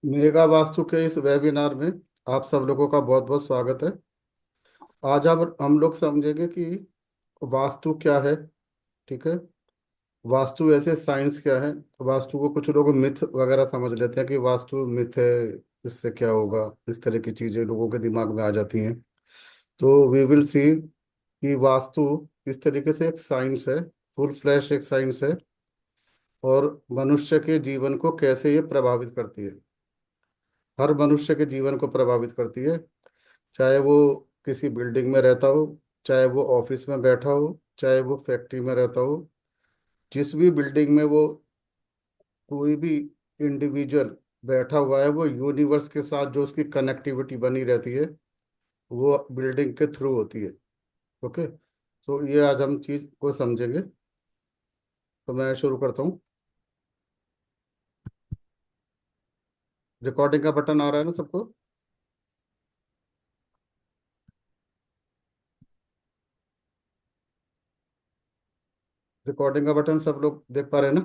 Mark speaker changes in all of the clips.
Speaker 1: Mega vastu के इस webinar में आप सब लोगों का बहुत बहुत स्वागत है। आज अब हम लोग समझेंगे कि वास्तु क्या है। ठीक है। वास्तु ऐसे साइंस क्या है। वास्तु को कुछ लोग मिथ वगैरह समझ लेते हैं कि वास्तु मिथ है, इससे क्या होगा। इस तरह की चीजें लोगों के दिमाग में आ जाती हैं। तो वी विल सी कि वास्तु इस तरीके से एक साइंस है, फुल फ्लैश एक साइंस है, और मनुष्य के जीवन को कैसे ये प्रभावित करती है। हर मनुष्य के जीवन को प्रभावित करती है, चाहे वो किसी बिल्डिंग में रहता हो, चाहे वो ऑफिस में बैठा हो, चाहे वो फैक्ट्री में रहता हो। जिस भी बिल्डिंग में वो कोई भी इंडिविजुअल बैठा हुआ है, वो यूनिवर्स के साथ जो उसकी कनेक्टिविटी बनी रहती है, वो बिल्डिंग के थ्रू होती है। ओके। तो ये आज हम चीज को समझेंगे। तो मैं शुरू करता हूँ। रिकॉर्डिंग का बटन आ रहा है ना सबको? रिकॉर्डिंग का बटन सब लोग देख पा रहे हैं ना?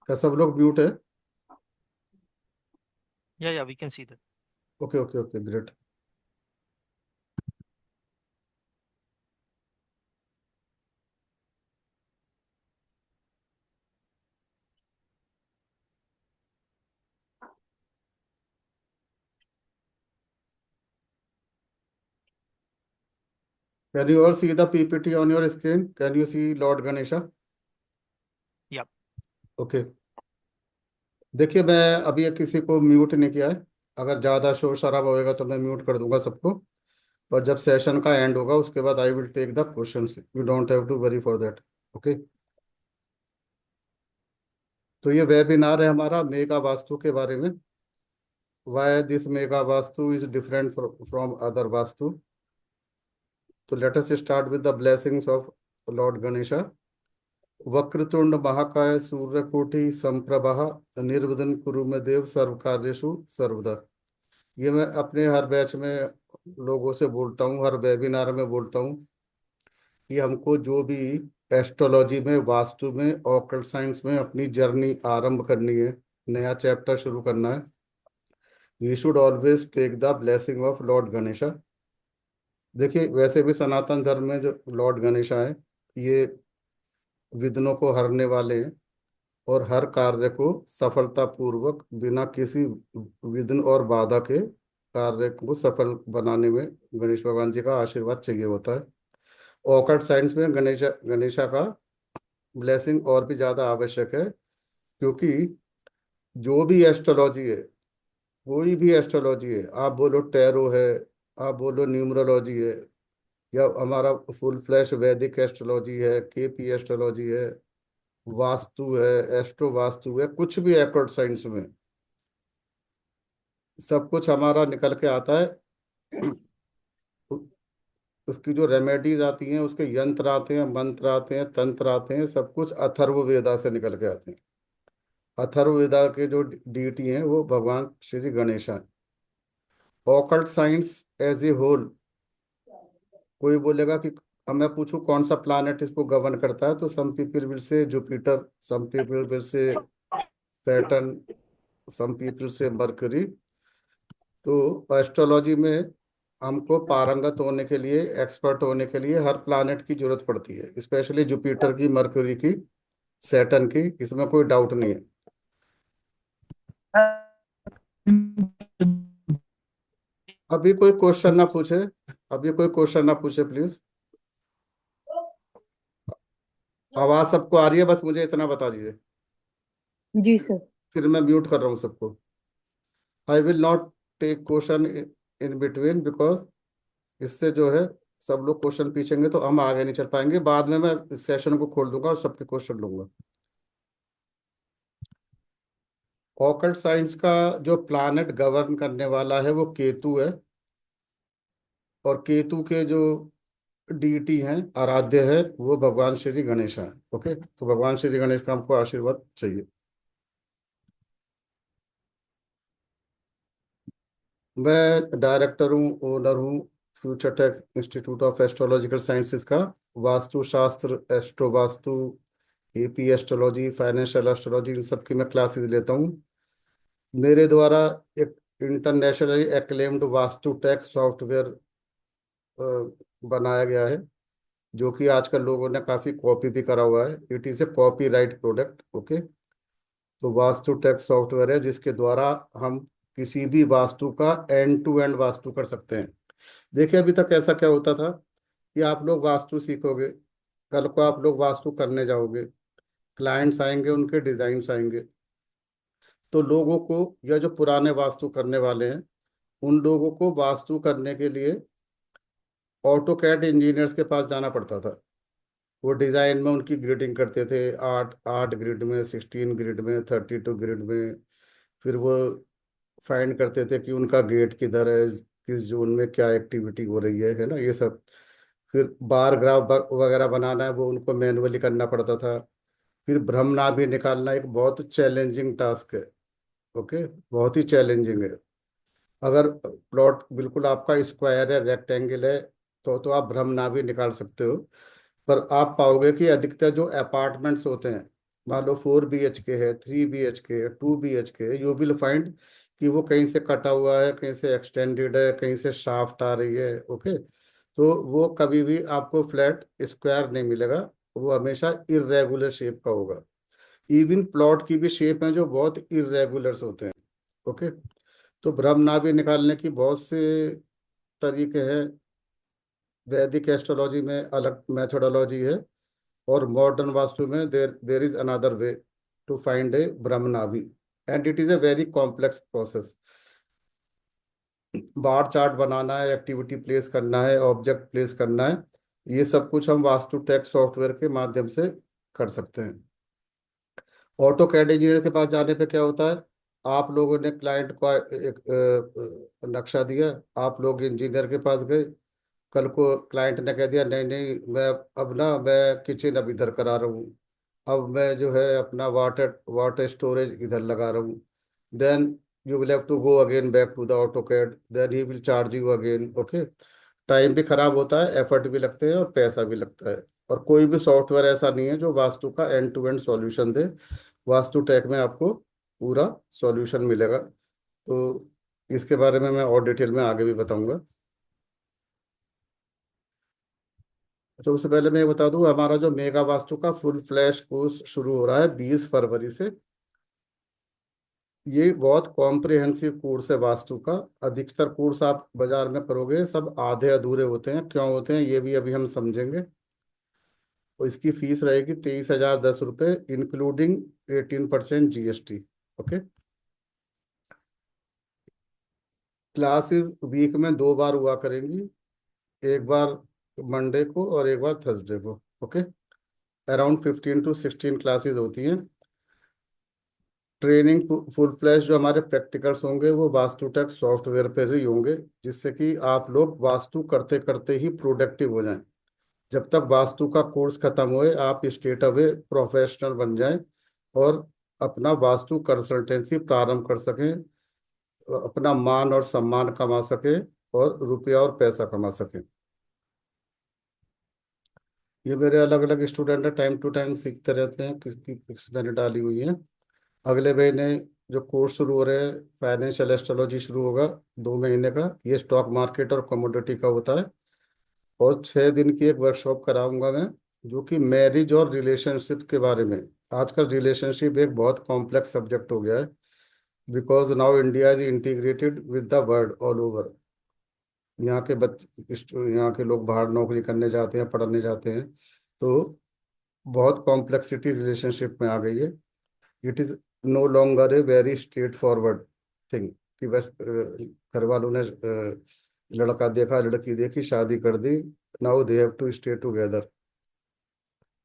Speaker 1: क्या सब लोग म्यूट है?
Speaker 2: Yeah, we can see that.
Speaker 1: Okay okay okay, great. Can you all see the PPT on your screen? Can you see Lord Ganesha?
Speaker 2: Yeah.
Speaker 1: Okay. देखिए, मैं अभी ये किसी को म्यूट नहीं किया है। अगर ज़्यादा शोर शराबा होएगा तो मैं म्यूट कर दूंगा सबको। पर जब सेशन का एंड होगा उसके बाद I will take the questions, you don't have to worry for that. Okay. तो ये वेबिनार है हमारा मेगा वास्तु के बारे में। Why this mega vastu is different from other vastu. तो let us start with the blessings of Lord Ganesha. वक्रतुंड महाकाय सूर्यकोटि समप्रभा निर्विघ्नं कुरु मे देव सर्व कार्येषु सर्वदा। ये मैं अपने हर बैच में लोगों से बोलता हूँ, हर वेबिनार में बोलता हूँ कि हमको जो भी एस्ट्रोलॉजी में, वास्तु में, ऑकल्ट साइंस में अपनी जर्नी आरंभ करनी है, नया चैप्टर शुरू करना है, we should always take the blessing of Lord Ganesha. देखिए, वैसे भी सनातन धर्म में जो लॉर्ड गणेशा है, ये विघ्नों को हरने वाले हैं, और हर कार्य को सफलतापूर्वक बिना किसी विघ्न और बाधा के कार्य को सफल बनाने में गणेश भगवान जी का आशीर्वाद चाहिए होता है। ऑकल्ट साइंस में गणेशा का ब्लेसिंग और भी ज्यादा आवश्यक है, क्योंकि जो भी एस्ट्रोलॉजी है, कोई भी एस्ट्रोलॉजी है, आप बोलो टैरो है, आप बोलो न्यूमरोलॉजी है, या हमारा फुल फ्लैश वैदिक एस्ट्रोलॉजी है, केपी एस्ट्रोलॉजी है, वास्तु है, एस्ट्रो वास्तु है, कुछ भी ऑकल्ट साइंस में सब कुछ हमारा निकल के आता है। उ- उसकी जो रेमेडीज आती हैं, उसके यंत्र आते हैं, मंत्र आते हैं, तंत्र आते हैं, सब कुछ अथर्ववेदा से निकल के आते हैं। अथर्ववेदा के जो डीटी हैं वो भगवान श्री गणेश हैं। Occult science as a whole, कोई बोलेगा कि अब मैं पूछूं कौन सा प्लैनेट इसको गवर्न करता है, तो some people will say Jupiter, some people will say Saturn, some people say Mercury. तो एस्ट्रोलॉजी में हमको पारंगत होने के लिए, एक्सपर्ट होने के लिए हर प्लैनेट की जरूरत पड़ती है, स्पेशली जुपिटर की, मरकरी की, सैटर्न की, इसमें कोई डाउट नहीं है। अभी कोई क्वेश्चन ना पूछे, अभी कोई क्वेश्चन ना पूछे प्लीज। आवाज सबको आ रही है? बस मुझे इतना बता दीजिए,
Speaker 3: जी सर।
Speaker 1: फिर मैं म्यूट कर रहा हूँ सबको। I will not take question in between, because इससे जो है सब लोग क्वेश्चन पूछेंगे तो हम आगे नहीं चल पाएंगे। बाद में मैं इस सेशन को खोल दूंगा और सबके क्वेश्चन लूंगा। ऑकल्ट साइंस का जो प्लैनेट गवर्न करने वाला है वो केतु है, और केतु के जो डीटी हैं, आराध्य है, वो भगवान श्री गणेश हैं। ओके, तो भगवान श्री गणेश का हमको आशीर्वाद चाहिए। मैं डायरेक्टर हूँ, ओनर हूँ future tech institute of astrological sciences का। Vastu shastra, astro vastu, AP astrology, financial astrology, इन सब की मैं क्लासेस लेता हूँ। मेरे द्वारा एक internationally acclaimed vastu tech software बनाया गया है, जो कि आजकल लोगों ने काफ़ी कॉपी भी करा हुआ है। It is a copyright product. Okay. तो वास्तु टेक सॉफ्टवेयर है जिसके द्वारा हम किसी भी वास्तु का एंड टू एंड वास्तु कर सकते हैं। देखिए, अभी तक ऐसा क्या होता था कि आप लोग वास्तु सीखोगे, कल को आप लोग वास्तु करने जाओगे, क्लाइंट्स आएंगे, उनके डिजाइन्स आएंगे, तो लोगों को, या जो पुराने वास्तु करने वाले हैं, उन लोगों को वास्तु करने के लिए ऑटो कैड इंजीनियर्स के पास जाना पड़ता था। वो डिजाइन में उनकी ग्रिडिंग करते थे, 8 8 ग्रिड में, 16 ग्रिड में, 32 ग्रिड में। फिर वो फाइंड करते थे कि उनका गेट किधर है, किस जोन में क्या एक्टिविटी हो रही है ना, ये सब। फिर बार ग्राफ वगैरह बनाना है, वो उनको मैनुअली करना पड़ता था। फिर भ्रमनाभि निकालना एक बहुत चैलेंजिंग टास्क है। ओके, बहुत ही चैलेंजिंग है। अगर प्लॉट बिल्कुल आपका स्क्वायर है, रेक्टेंगल है, तो आप भ्रमनाभि निकाल सकते हो। पर आप पाओगे कि अधिकतर जो अपार्टमेंट्स होते हैं, मान लो 4 BHK है, 3 BHK है, 2 BHK है, यू विल फाइंड कि वो कहीं से कटा हुआ है, कहीं से एक्सटेंडेड है, कहीं से शाफ्ट आ रही है। ओके। तो वो कभी भी आपको फ्लैट स्क्वायर नहीं मिलेगा, वो हमेशा इरेगुलर शेप का होगा। इवन प्लॉट की भी शेप है जो बहुत इरेगुलर्स होते हैं। ओके। तो भ्रमनाभि निकालने की बहुत से तरीके हैं। वैदिक एस्ट्रोलॉजी में अलग मेथोडोलॉजी है, और मॉडर्न वास्तु में there is another way to find a Brahmanabhi, and it is a very complex process. Bar chart बनाना है, एक्टिविटी प्लेस करना है, ऑब्जेक्ट प्लेस करना है, ये सब कुछ हम वास्तु टेक सॉफ्टवेयर के माध्यम से कर सकते हैं। ऑटो कैड इंजीनियर के पास जाने पे क्या होता है, आप लोगों ने क्लाइंट को एक नक्शा दिया, आप लोग इंजीनियर के पास गए, कल को क्लाइंट ने कह दिया नहीं नहीं, मैं अब ना मैं किचन अब इधर करा रहा हूँ, अब मैं जो है अपना वाटर वाटर स्टोरेज इधर लगा रहा हूँ, then you will have to go again back to the AutoCAD, then he will charge you again. Okay. Time भी खराब होता है, एफर्ट भी लगते हैं, और पैसा भी लगता है। और कोई भी सॉफ्टवेयर ऐसा नहीं है जो वास्तु का एंड टू एंड सॉल्यूशन दे। वास्तु टेक में आपको पूरा सॉल्यूशन मिलेगा। तो इसके बारे में मैं और डिटेल में आगे भी बताऊंगा। तो उससे पहले मैं ये बता दूं, हमारा जो मेगा वास्तु का फुल फ्लैश कोर्स शुरू हो रहा है 20 फरवरी से। ये बहुत कॉम्प्रिहेंसिव कोर्स है वास्तु का। अधिकतर कोर्स आप बाजार में करोगे सब आधे अधूरे होते हैं, क्यों होते हैं ये भी अभी हम समझेंगे। तो इसकी फीस रहेगी 23,010 रुपये, including 18% GST। Okay. Classes week में 2 बार हुआ करेंगी, एक बार मंडे को और एक बार थर्सडे को। ओके। अराउंड 15 to 16 क्लासेस होती हैं। ट्रेनिंग फुल फ्लैश जो हमारे प्रैक्टिकल्स होंगे वो वास्तु टेक सॉफ्टवेयर पे ही होंगे, जिससे कि आप लोग वास्तु करते करते ही प्रोडक्टिव हो जाएं। जब तक वास्तु का कोर्स खत्म होए आप स्ट्रेट अवे प्रोफेशनल बन जाएं, और अपना वास्तु कंसल्टेंसी प्रारंभ कर सकें, अपना मान और सम्मान कमा सकें, और रुपया और पैसा कमा सकें। ये मेरे अलग अलग स्टूडेंट है, टाइम टू टाइम सीखते रहते हैं, किसकी पिक्स मैंने डाली हुई है। अगले महीने जो कोर्स शुरू हो रहे हैं, फाइनेंशियल एस्ट्रोलॉजी शुरू होगा 2 महीने का, ये स्टॉक मार्केट और कमोडिटी का होता है। और 6 दिन की एक वर्कशॉप कराऊंगा मैं, जो कि मैरिज और रिलेशनशिप के बारे में। आजकल रिलेशनशिप एक बहुत कॉम्प्लेक्स सब्जेक्ट हो गया है, because now India is integrated with the world all over. यहाँ के बच्चे, यहाँ के लोग बाहर नौकरी करने जाते हैं, पढ़ने जाते हैं, तो बहुत कॉम्प्लेक्सिटी रिलेशनशिप में आ गई है। It is no longer a very straightforward thing कि बस घर वालों ने लड़का देखा, लड़की देखी, शादी कर दी, now they have to stay together.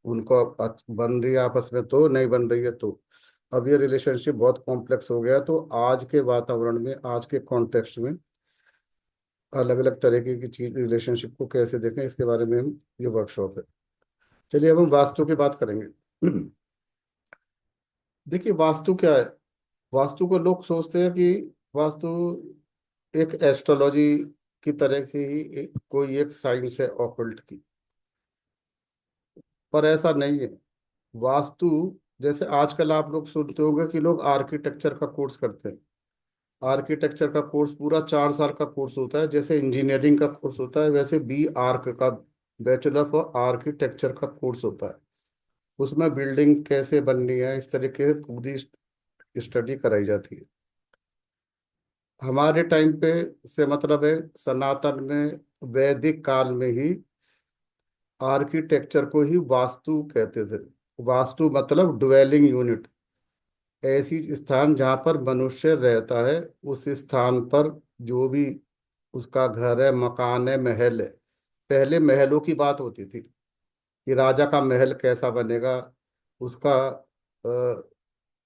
Speaker 1: उनको बन रही है आपस में तो नहीं बन रही है तो। अब ये रिलेशनशिप बहुत कॉम्प्लेक्स हो गया, तो आज के वातावरण में, आज के कॉन्टेक्स्ट में अलग अलग तरीके की चीज रिलेशनशिप को कैसे देखें, इसके बारे में हम ये वर्कशॉप है। चलिए अब हम वास्तु की बात करेंगे। देखिए, वास्तु क्या है। वास्तु को लोग सोचते हैं कि वास्तु एक एस्ट्रोलॉजी की तरह से ही कोई एक साइंस है ऑकल्ट की, पर ऐसा नहीं है। वास्तु, जैसे आजकल आप लोग सुनते होंगे कि लोग आर्किटेक्चर का कोर्स करते हैं। आर्किटेक्चर का कोर्स पूरा 4 साल का कोर्स होता है, जैसे इंजीनियरिंग का कोर्स होता है वैसे बी आर्क का, बैचलर ऑफ आर्किटेक्चर का कोर्स होता है। उसमें बिल्डिंग कैसे बननी है इस तरीके से पूरी स्टडी कराई जाती है। हमारे टाइम पे से मतलब है सनातन में, वैदिक काल में ही आर्किटेक्चर को ही वास्तु कहते थे। वास्तु मतलब ड्वेलिंग यूनिट, ऐसी स्थान जहाँ पर मनुष्य रहता है, उस स्थान पर जो भी उसका घर है, मकान है, महल है। पहले महलों की बात होती थी कि राजा का महल कैसा बनेगा, उसका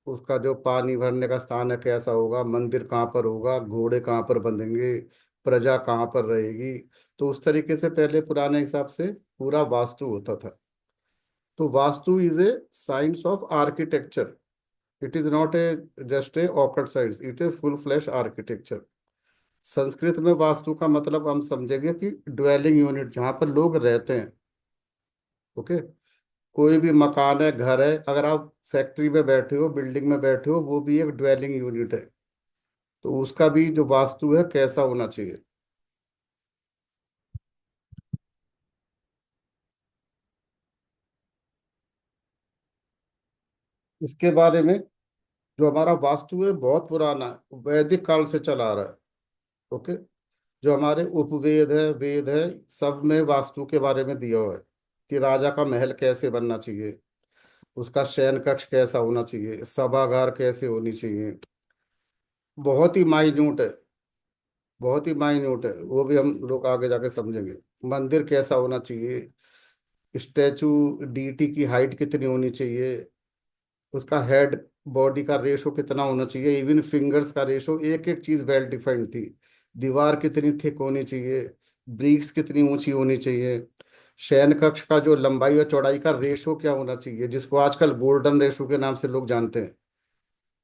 Speaker 1: उसका जो पानी भरने का स्थान है कैसा होगा, मंदिर कहाँ पर होगा, घोड़े कहाँ पर बंधेंगे, प्रजा कहाँ पर रहेगी। तो उस तरीके से पहले पुराने हिसाब से पूरा वास्तु होता था। तो vastu is a science of architecture. It is not a just a occult science, it is full flash architecture. Sanskrit में वास्तु का मतलब हम समझेंगे कि ड्वेलिंग यूनिट, जहाँ पर लोग रहते हैं। ओके। कोई भी मकान है, घर है, अगर आप फैक्ट्री में बैठे हो, बिल्डिंग में बैठे हो, वो भी एक ड्वेलिंग यूनिट है। तो उसका भी जो वास्तु है कैसा होना चाहिए। इसके बारे में जो हमारा वास्तु है बहुत पुराना है, वैदिक काल से चला आ रहा है। ओके। जो हमारे उपवेद है, वेद है, सब में वास्तु के बारे में दिया हुआ है कि राजा का महल कैसे बनना चाहिए, उसका शयन कक्ष कैसा होना चाहिए, सभागार कैसे होनी चाहिए। बहुत ही माइन्यूट है, बहुत ही माइन्यूट है, वो भी हम लोग आगे जाके समझेंगे। मंदिर कैसा होना चाहिए, स्टैचू डीटी की हाइट कितनी होनी चाहिए, उसका हेड बॉडी का रेशो कितना होना चाहिए, इवन फिंगर्स का रेशो, एक एक चीज वेल डिफाइंड थी। दीवार कितनी थिक होनी चाहिए, ब्रिक्स कितनी ऊंची होनी चाहिए, शयन कक्ष का जो लंबाई और चौड़ाई का रेशो क्या होना चाहिए, जिसको आजकल गोल्डन रेशो के नाम से लोग जानते हैं,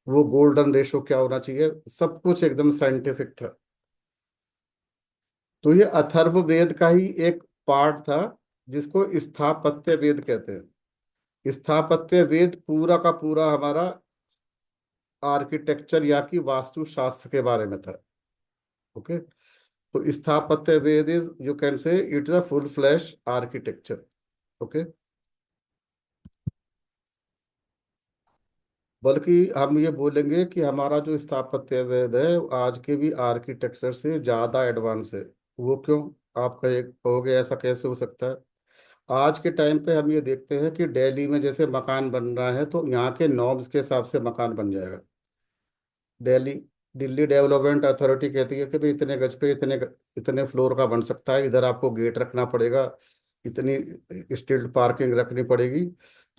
Speaker 1: वो गोल्डन रेशो क्या होना चाहिए, सब कुछ एकदम साइंटिफिक था। तो ये अथर्व वेद का ही एक पार्ट था, जिसको स्थापत्य वेद कहते हैं। स्थापत्य वेद पूरा का पूरा हमारा आर्किटेक्चर या कि वास्तु शास्त्र के बारे में था। ओके। तो Sthapatya Veda is, you can say it is a full flash architecture. Okay. बल्कि हम ये बोलेंगे कि हमारा जो स्थापत्य वेद है वो आज के भी आर्किटेक्चर से ज्यादा एडवांस है। वो क्यों, आप कहोगे ऐसा कैसे हो सकता है। आज के टाइम पे हम ये देखते हैं कि दिल्ली में जैसे मकान बन रहा है तो यहाँ के नॉर्म्स के हिसाब से मकान बन जाएगा। दिल्ली दिल्ली डेवलपमेंट अथॉरिटी कहती है कि भाई इतने गज पे इतने फ्लोर का बन सकता है, इधर आपको गेट रखना पड़ेगा, इतनी स्ट्रीट पार्किंग रखनी पड़ेगी।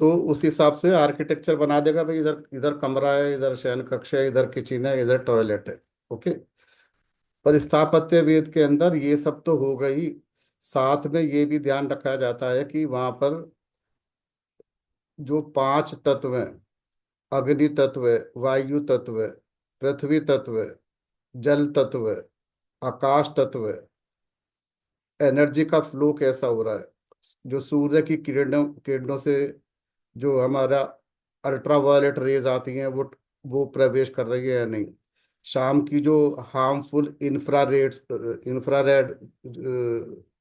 Speaker 1: तो उस हिसाब से आर्किटेक्चर बना देगा, भाई इधर इधर कमरा है, इधर शयन कक्ष है, इधर किचन है, इधर टॉयलेट है। ओके। पर स्थापत्य वेद के अंदर ये सब तो हो गई, साथ में ये भी ध्यान रखा जाता है कि वहां पर जो 5 तत्व हैं, अग्नि तत्व है, वायु तत्व है, पृथ्वी तत्व है, जल तत्व है, आकाश तत्व है, एनर्जी का फ्लो कैसा हो रहा है, जो सूर्य की किरणों किरणों से जो हमारा अल्ट्रावायलेट रेज आती हैं वो प्रवेश कर रही है या नहीं, शाम की जो हार्मफुल इंफ्रारेड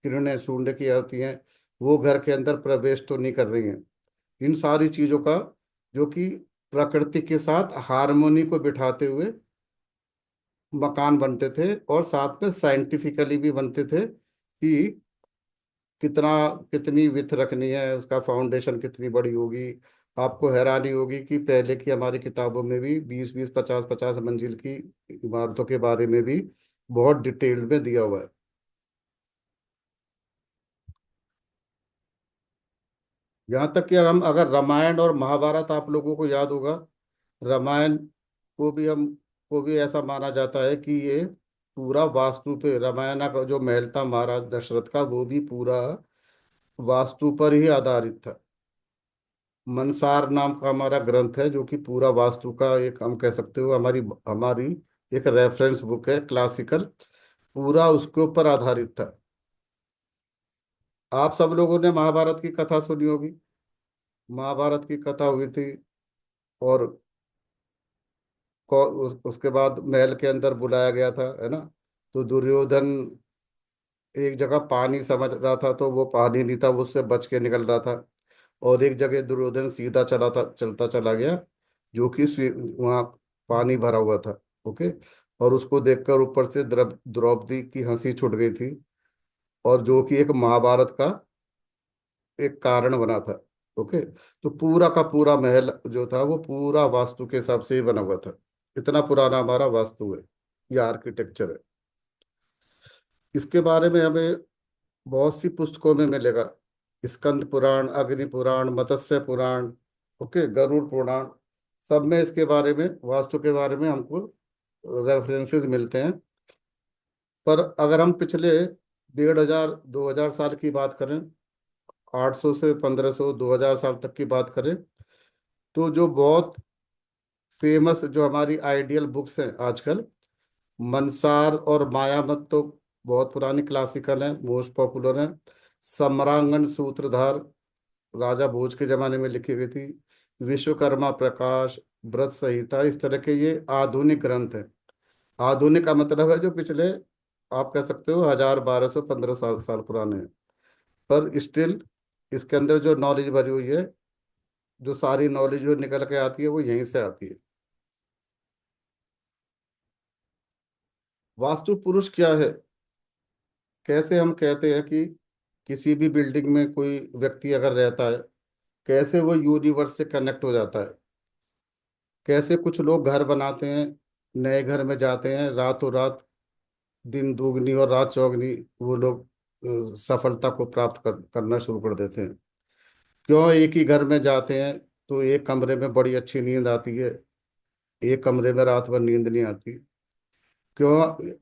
Speaker 1: किरणें सूर्य की आती हैं वो घर के अंदर प्रवेश तो नहीं कर रही हैं। इन सारी चीजों का, जो कि प्रकृति के साथ हार्मोनी को बिठाते हुए मकान बनते थे, और साथ में साइंटिफिकली भी बनते थे कि कितना कितनी विथ रखनी है, उसका फाउंडेशन कितनी बड़ी होगी। आपको हैरानी होगी कि पहले की हमारी किताबों में भी 20-20 50-50 मंजिल की इमारतों के बारे में भी बहुत डिटेल में दिया हुआ है। यहाँ तक कि हम अगर रामायण और महाभारत आप लोगों को याद होगा, रामायण को भी हम को भी ऐसा माना जाता है कि ये पूरा वास्तु पे, रामायण का जो महल था महाराज दशरथ का, वो भी पूरा वास्तु पर ही आधारित था। मनसार नाम का हमारा ग्रंथ है जो कि पूरा वास्तु का एक, हम कह सकते हो हमारी हमारी एक रेफरेंस बुक है क्लासिकल, पूरा उसके ऊपर आधारित था। आप सब लोगों ने महाभारत की कथा सुनी होगी। महाभारत की कथा हुई थी। और उसके बाद महल के अंदर बुलाया गया था, है ना। तो दुर्योधन एक जगह पानी समझ रहा था, तो वो पानी नहीं था, वो उससे बच के निकल रहा था। और एक जगह दुर्योधन सीधा चलता चला गया, जो कि वहाँ पानी भरा हुआ था। ओके। और उसको देखकर ऊपर से द्रौपदी की हंसी छूट गई थी, और जो कि एक महाभारत का एक कारण बना था। ओके। तो पूरा का पूरा महल जो था वो पूरा वास्तु के हिसाब से ही बना हुआ था। इतना पुराना हमारा वास्तु है, या आर्किटेक्चर है। इसके बारे में हमें बहुत सी पुस्तकों में मिलेगा। स्कंद पुराण, अग्नि पुराण, मत्स्य पुराण, ओके, गरुड़ पुराण, सब में इसके बारे में, वास्तु के बारे में हमको रेफरेंसेस मिलते हैं। पर अगर हम पिछले 1500 2000 साल की बात करें, 800 से 1500 2000 साल तक की बात करें, तो जो बहुत फेमस जो हमारी आइडियल बुक्स हैं आजकल, मनसार और मायामत तो बहुत पुरानी क्लासिकल हैं, मोस्ट पॉपुलर हैं। सम्रांगण सूत्रधार राजा भोज के जमाने में लिखी गई थी। विश्वकर्मा प्रकाश, व्रत संहिता, इस तरह के ये आधुनिक ग्रंथ हैं। आधुनिक का मतलब है जो पिछले, आप कह सकते हो 1000 1200 1500 साल पुराने हैं। पर स्टिल इसके अंदर जो नॉलेज भरी हुई है, जो सारी नॉलेज जो निकल के आती है, वो यहीं से आती है। वास्तु पुरुष क्या है? कैसे हम कहते हैं कि किसी भी बिल्डिंग में कोई व्यक्ति अगर रहता है, कैसे वो यूनिवर्स से कनेक्ट हो जाता है। कैसे कुछ लोग घर बनाते हैं, नए घर में जाते हैं, रातों रात दिन दुगनी और रात चौगनी वो लोग सफलता को प्राप्त करना शुरू कर देते हैं। क्यों एक ही घर में जाते हैं, तो एक कमरे में बड़ी अच्छी नींद आती है, एक कमरे में रात भर नींद नहीं आती। क्यों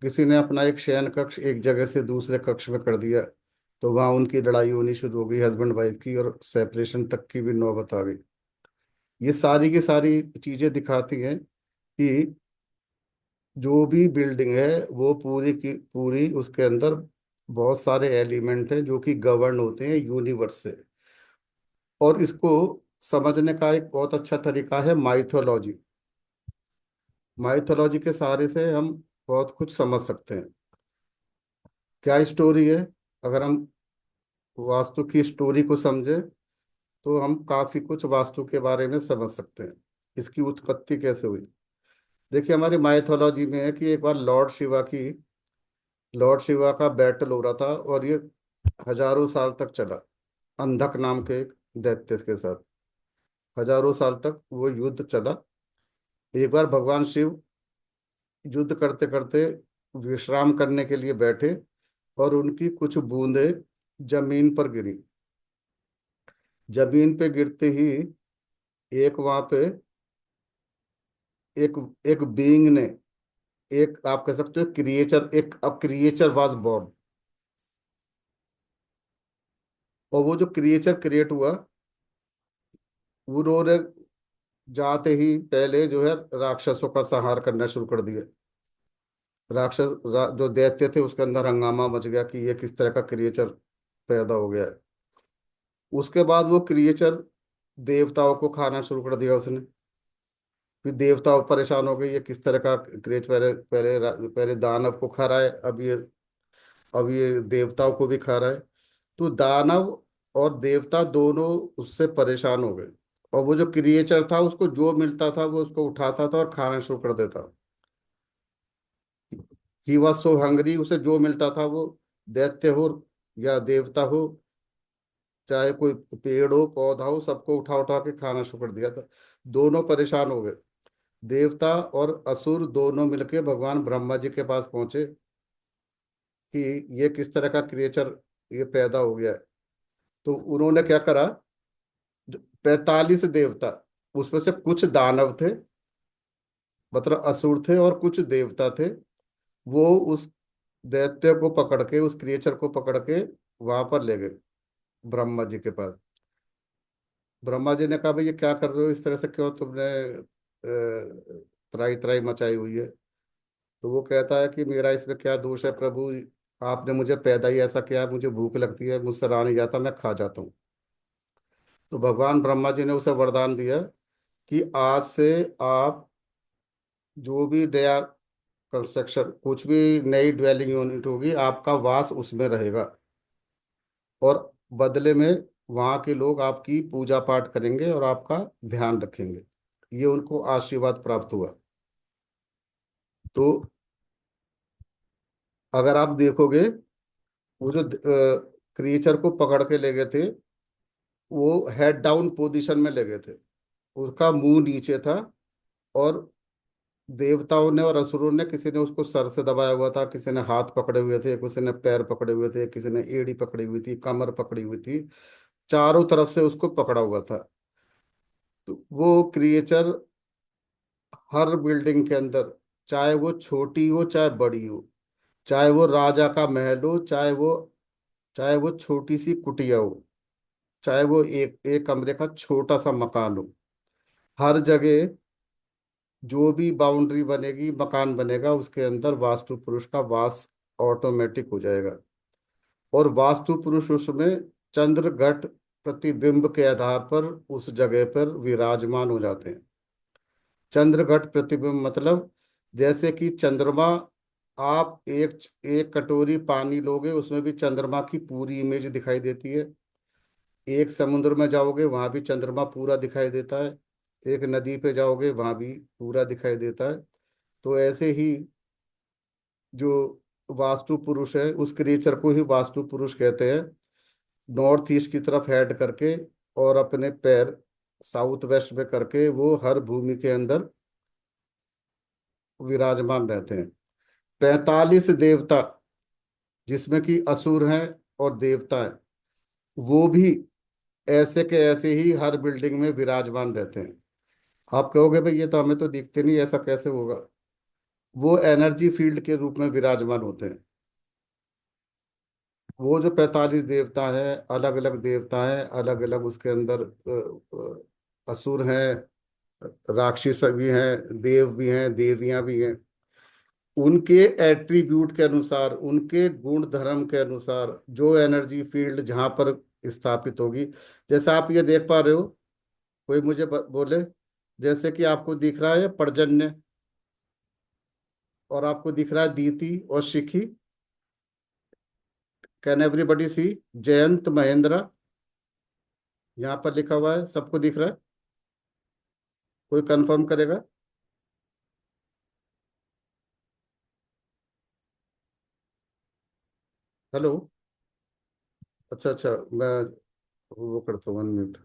Speaker 1: किसी ने अपना एक शयन कक्ष एक जगह से दूसरे कक्ष में कर दिया, तो वहां उनकी लड़ाई होनी शुरू हो गई हस्बैंड वाइफ की, और सेपरेशन तक की भी नौबत आ गई। ये सारी की सारी चीजें दिखाती हैं कि जो भी बिल्डिंग है वो पूरी की पूरी, उसके अंदर बहुत सारे एलिमेंट हैं जो कि गवर्न होते हैं यूनिवर्स से। और इसको समझने का एक बहुत अच्छा तरीका है माइथोलॉजी। माइथोलॉजी के सहारे से हम बहुत कुछ समझ सकते हैं। क्या स्टोरी है? अगर हम वास्तु की स्टोरी को समझे, तो हम काफी कुछ वास्तु के बारे में समझ सकते हैं। इसकी उत्पत्ति कैसे हुई? देखिए, हमारी माइथोलॉजी में है कि एक बार लॉर्ड शिवा का बैटल हो रहा था, और ये हजारों साल तक चला। अंधक नाम के एक दैत्य के साथ हजारों साल तक वो युद्ध चला। एक बार भगवान शिव युद्ध करते करते विश्राम करने के लिए बैठे, और उनकी कुछ बूंदें जमीन पर गिरी। जमीन पे गिरते ही एक वहां पे एक एक बीइंग ने, एक आप कह सकते हो क्रिएचर, एक अब क्रिएचर वाज बॉर्न। और वो जो क्रिएचर क्रिएट हुआ, उन्होंने जाते ही पहले जो है राक्षसों का संहार करना शुरू कर दिया। जो दैत्य थे उसके अंदर हंगामा मच गया कि ये किस तरह का क्रिएचर पैदा हो गया है। उसके बाद वो क्रिएचर देवताओं को खाना शुरू कर दिया उसने। फिर देवता परेशान हो गए, ये किस तरह का क्रिएचर, पहले दानव को खा रहा है, अब ये देवताओं को भी खा रहा है। तो दानव और देवता दोनों उससे परेशान हो गए। और वो जो क्रिएचर था, उसको जो मिलता था वो उसको उठाता था और खाना शुरू कर देता। ही वॉज सो हंग्री, उसे जो मिलता था वो, दैत्य हो या देवता हो, चाहे कोई पेड़ हो पौधा हो, सबको उठा उठा के खाना शुरू कर दिया था। दोनों परेशान हो गए। देवता और असुर दोनों मिलके भगवान ब्रह्मा जी के पास पहुंचे कि ये किस तरह का क्रिएचर ये पैदा हो गया है। तो उन्होंने क्या करा, 45 देवता, उसमें से कुछ दानव थे, मतलब असुर थे, और कुछ देवता थे। वो उस दैत्य को पकड़ के, उस क्रिएचर को पकड़ के वहां पर ले गए ब्रह्मा जी के पास। ब्रह्मा जी ने कहा, भाई ये क्या कर रहे हो, इस तरह से क्यों तुमने त्राई त्राई मचाई हुई है? तो वो कहता है कि मेरा इसमें क्या दोष है प्रभु, आपने मुझे पैदा ही ऐसा किया है, मुझे भूख लगती है, मुझसे रहा नहीं जाता, मैं खा जाता हूँ। तो भगवान ब्रह्मा जी ने उसे वरदान दिया कि आज से आप जो भी नया कंस्ट्रक्शन, कुछ भी नई ड्वेलिंग यूनिट होगी, आपका वास उसमें रहेगा, और बदले में वहाँ के लोग आपकी पूजा पाठ करेंगे और आपका ध्यान रखेंगे। ये उनको आशीर्वाद प्राप्त हुआ। तो अगर आप देखोगे, वो जो क्रिएचर को पकड़ के ले गए थे, वो हेड डाउन पोजीशन में ले गए थे, उसका मुंह नीचे था, और देवताओं ने और असुरों ने, किसी ने उसको सर से दबाया हुआ था, किसी ने हाथ पकड़े हुए थे, किसी ने पैर पकड़े हुए थे, किसी ने एड़ी पकड़ी हुई थी, कमर पकड़ी हुई थी, चारों तरफ से उसको पकड़ा हुआ था। तो वो क्रिएचर हर बिल्डिंग के अंदर, चाहे वो छोटी हो चाहे बड़ी हो, चाहे वो राजा का महल हो, चाहे वो छोटी सी कुटिया हो, चाहे वो एक एक कमरे का छोटा सा मकान हो, हर जगह जो भी बाउंड्री बनेगी, मकान बनेगा, उसके अंदर वास्तु पुरुष का वास ऑटोमेटिक हो जाएगा। और वास्तु पुरुष उसमें चंद्र घट प्रतिबिंब के आधार पर उस जगह पर विराजमान हो जाते हैं। चंद्र घट प्रतिबिंब मतलब, जैसे कि चंद्रमा, आप एक एक कटोरी पानी लोगे, उसमें भी चंद्रमा की पूरी इमेज दिखाई देती है। एक समुद्र में जाओगे, वहां भी चंद्रमा पूरा दिखाई देता है। एक नदी पे जाओगे, वहां भी पूरा दिखाई देता है। तो ऐसे ही जो वास्तु पुरुष है, उस क्रिएचर को ही वास्तु पुरुष कहते हैं। नॉर्थ ईस्ट की तरफ हेड करके और अपने पैर साउथ वेस्ट में करके वो हर भूमि के अंदर विराजमान रहते हैं। 45 देवता, जिसमें कि असुर हैं और देवता हैं, वो भी ऐसे के ऐसे ही हर बिल्डिंग में विराजमान रहते हैं। आप कहोगे भाई ये तो हमें तो दिखते नहीं, ऐसा कैसे होगा? वो एनर्जी फील्ड के रूप में विराजमान होते हैं। वो जो 45 देवता है, अलग अलग देवता है, अलग अलग उसके अंदर असुर हैं, राक्षस भी हैं, देव भी हैं, देवियां भी हैं। उनके एट्रीब्यूट के अनुसार, उनके गुण धर्म के अनुसार जो एनर्जी फील्ड जहां पर स्थापित होगी, जैसे आप ये देख पा रहे हो, कोई मुझे बोले, जैसे कि आपको दिख रहा है पर्जन्य, और आपको दिख रहा है दीति और शिखी। कैन एवरीबडी सी? जयंत, महेंद्र, यहाँ पर लिखा हुआ है, सबको दिख रहा है? कोई कंफर्म करेगा? हेलो? अच्छा अच्छा, मैं वो करता हूँ, 1 मिनट।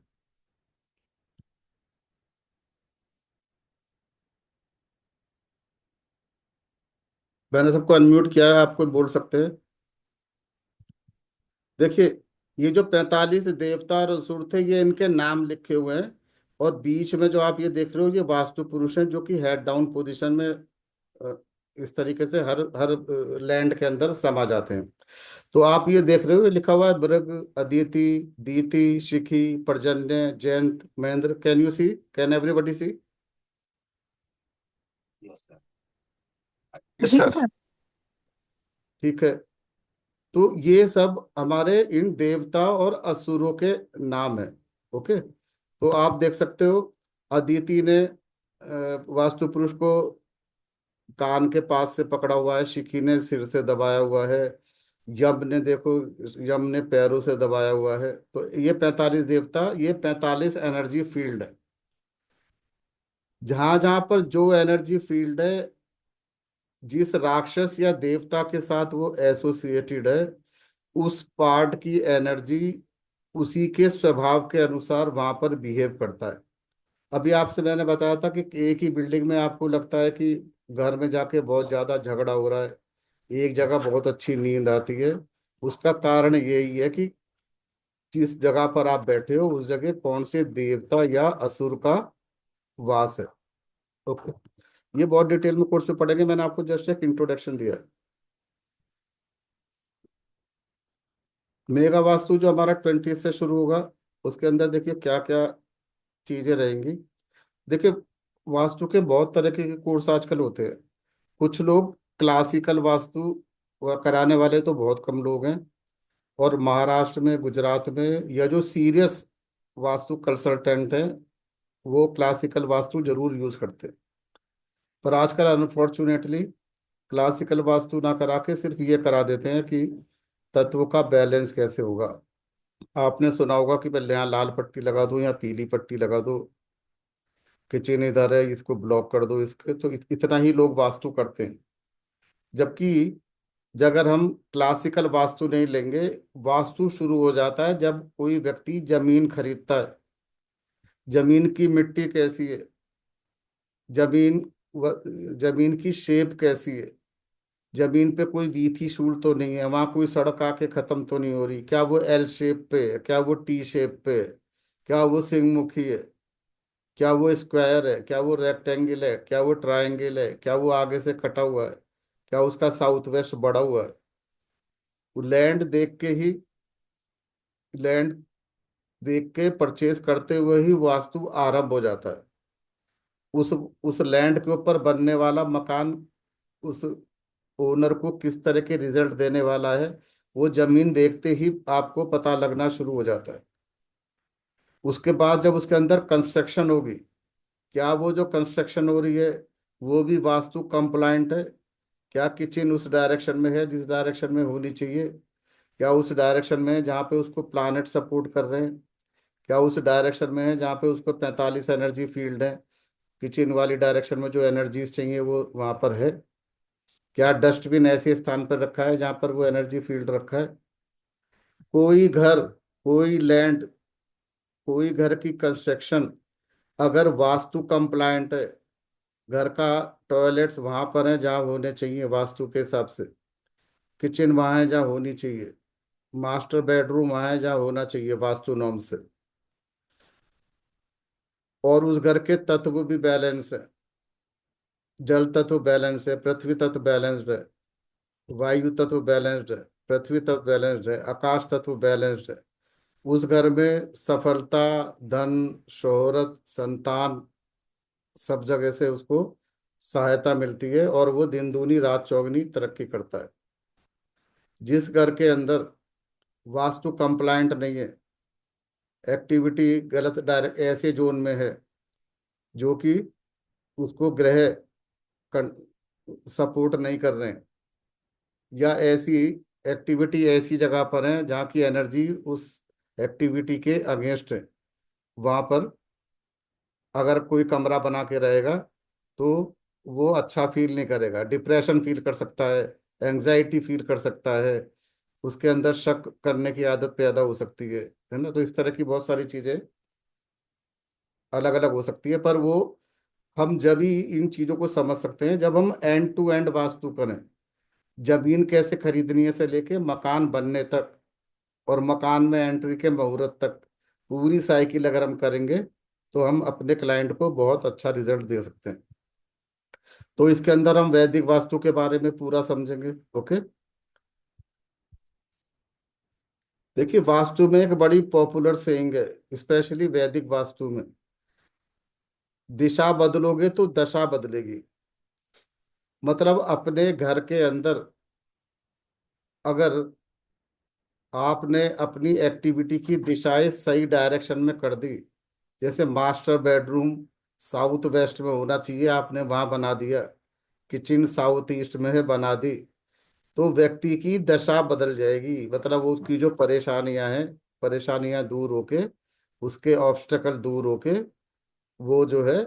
Speaker 1: मैंने सबको अनम्यूट किया है, आप कोई बोल सकते हैं? देखिए, ये जो 45 देवता और असुर थे, ये इनके नाम लिखे हुए हैं। और बीच में जो आप ये देख रहे हो, ये वास्तु पुरुष हैं, जो कि हेड डाउन पोजीशन में इस तरीके से हर हर लैंड के अंदर समा जाते हैं। तो आप ये देख रहे हो, ये लिखा हुआ है मृग, Aditi, Diti, Shikhi, Parjanya, Jayant, Mahendra. Can you see? Can everybody see?
Speaker 4: Yes
Speaker 3: जी
Speaker 4: सर।
Speaker 3: सर।
Speaker 1: ठीक है। तो ये सब हमारे इन देवता और असुरों के नाम है। ओके, तो आप देख सकते हो, अदिति ने वास्तु पुरुष को कान के पास से पकड़ा हुआ है, शिखी ने सिर से दबाया हुआ है, यम ने देखो, यम ने पैरों से दबाया हुआ है। तो ये 45 देवता, ये 45 एनर्जी फील्ड है। जहां जहां पर जो एनर्जी फील्ड है, जिस राक्षस या देवता के साथ वो एसोसिएटेड है, उस पार्ट की एनर्जी उसी के स्वभाव के अनुसार वहां पर बिहेव करता है। अभी आपसे मैंने बताया था कि एक ही बिल्डिंग में आपको लगता है कि घर में जाके बहुत ज्यादा झगड़ा हो रहा है, एक जगह बहुत अच्छी नींद आती है। उसका कारण यही है कि जिस जगह पर आप बैठे हो, उस जगह कौन से देवता या असुर का वास है। ओके, ये बहुत डिटेल में कोर्स में पढ़ेंगे, मैंने आपको जस्ट एक इंट्रोडक्शन दिया है। मेगा वास्तु जो हमारा 20 से शुरू होगा, उसके अंदर देखिए क्या क्या चीजें रहेंगी। देखिए, वास्तु के बहुत तरह के कोर्स आजकल होते हैं। कुछ लोग क्लासिकल वास्तु कराने वाले तो बहुत कम लोग हैं। और महाराष्ट्र में, गुजरात में, या जो सीरियस वास्तु कंसल्टेंट हैं वो क्लासिकल वास्तु जरूर यूज करते हैं, पर आजकल अनफॉर्चुनेटली क्लासिकल वास्तु ना करा के सिर्फ ये करा देते हैं कि तत्व का बैलेंस कैसे होगा। आपने सुना होगा कि पहले यहाँ लाल पट्टी लगा दो या पीली पट्टी लगा दो, किचन इधर है इसको ब्लॉक कर दो, इसके तो इतना ही लोग वास्तु करते हैं। जबकि अगर हम क्लासिकल वास्तु नहीं लेंगे, वास्तु शुरू हो जाता है जब कोई व्यक्ति जमीन खरीदता है। जमीन की मिट्टी कैसी है, जमीन जमीन की शेप कैसी है, जमीन पे कोई वीथी शूल तो नहीं है, वहां कोई सड़क आके खत्म तो नहीं हो रही, क्या वो एल शेप पे है, क्या वो टी शेप पे है, क्या वो सिंहमुखी है, क्या वो स्क्वायर है, क्या वो रेक्टेंगल है, क्या वो ट्रायंगल है, क्या वो आगे से कटा हुआ है, क्या उसका साउथ वेस्ट बढ़ा हुआ है। वो लैंड देख के परचेज करते हुए ही वास्तु आरंभ हो जाता है। उस लैंड के ऊपर बनने वाला मकान उस ओनर को किस तरह के रिजल्ट देने वाला है, वो जमीन देखते ही आपको पता लगना शुरू हो जाता है। उसके बाद जब उसके अंदर कंस्ट्रक्शन होगी, क्या वो जो कंस्ट्रक्शन हो रही है वो भी वास्तु कंप्लायंट है, क्या किचन उस डायरेक्शन में है जिस डायरेक्शन में होनी चाहिए, क्या उस डायरेक्शन में है जहाँ पे उसको प्लानट सपोर्ट कर रहे हैं, क्या उस डायरेक्शन में है जहाँ पे उसको 45 एनर्जी फील्ड है, किचन वाली डायरेक्शन में जो एनर्जीज चाहिए वो वहाँ पर है, क्या डस्टबिन ऐसे स्थान पर रखा है जहाँ पर वो एनर्जी फील्ड रखा है। कोई घर, कोई लैंड, कोई घर की कंस्ट्रक्शन अगर वास्तु कंप्लायंट है, घर का टॉयलेट्स वहां पर है जहाँ होने चाहिए वास्तु के हिसाब से, किचन वहां है जहाँ होनी चाहिए, मास्टर बेडरूम वहां है जहाँ होना चाहिए वास्तु नॉर्म से, और उस घर के तत्व भी बैलेंस है। जल तत्व बैलेंस है, पृथ्वी तत्व बैलेंस्ड है, वायु तत्व बैलेंस्ड है, पृथ्वी तत्व बैलेंस्ड है, आकाश तत्व बैलेंस्ड है। उस घर में सफलता, धन, शोहरत, संतान, सब जगह से उसको सहायता मिलती है और वो दिन दूनी रात चौगनी तरक्की करता है। जिस घर के अंदर वास्तु कंप्लायंट नहीं है, एक्टिविटी गलत डायरेक्ट ऐसे जोन में है जो कि उसको ग्रह सपोर्ट नहीं कर रहे हैं, या ऐसी एक्टिविटी ऐसी जगह पर है जहाँ की एनर्जी उस एक्टिविटी के अगेंस्ट है, वहां पर अगर कोई कमरा बना के रहेगा तो वो अच्छा फील नहीं करेगा, डिप्रेशन फील कर सकता है, एंजाइटी फील कर सकता है, उसके अंदर शक करने की आदत पैदा हो सकती है ना। तो इस तरह की बहुत सारी चीजें अलग अलग हो सकती है, पर वो हम जब ही इन चीजों को समझ सकते हैं जब हम एंड टू एंड वास्तु करें। जमीन कैसे खरीदनी है से लेके मकान बनने तक और मकान में एंट्री के मुहूर्त तक पूरी साइकिल अगर हम करेंगे तो हम अपने क्लाइंट को बहुत अच्छा रिजल्ट दे सकते हैं। तो इसके अंदर हम वैदिक वास्तु के बारे में पूरा समझेंगे। ओके, देखिए वास्तु में एक बड़ी पॉपुलर सेइंग है, स्पेशली वैदिक वास्तु में, दिशा बदलोगे तो दशा बदलेगी। मतलब अपने घर के अंदर अगर आपने अपनी एक्टिविटी की दिशाएं सही डायरेक्शन में कर दी, जैसे मास्टर बेडरूम साउथ वेस्ट में होना चाहिए आपने वहां बना दिया, किचन साउथ ईस्ट में है बना दी, तो व्यक्ति की दशा बदल जाएगी। मतलब वो उसकी जो परेशानियां हैं, परेशानियां दूर होके, उसके ऑब्स्टेकल दूर होके वो जो है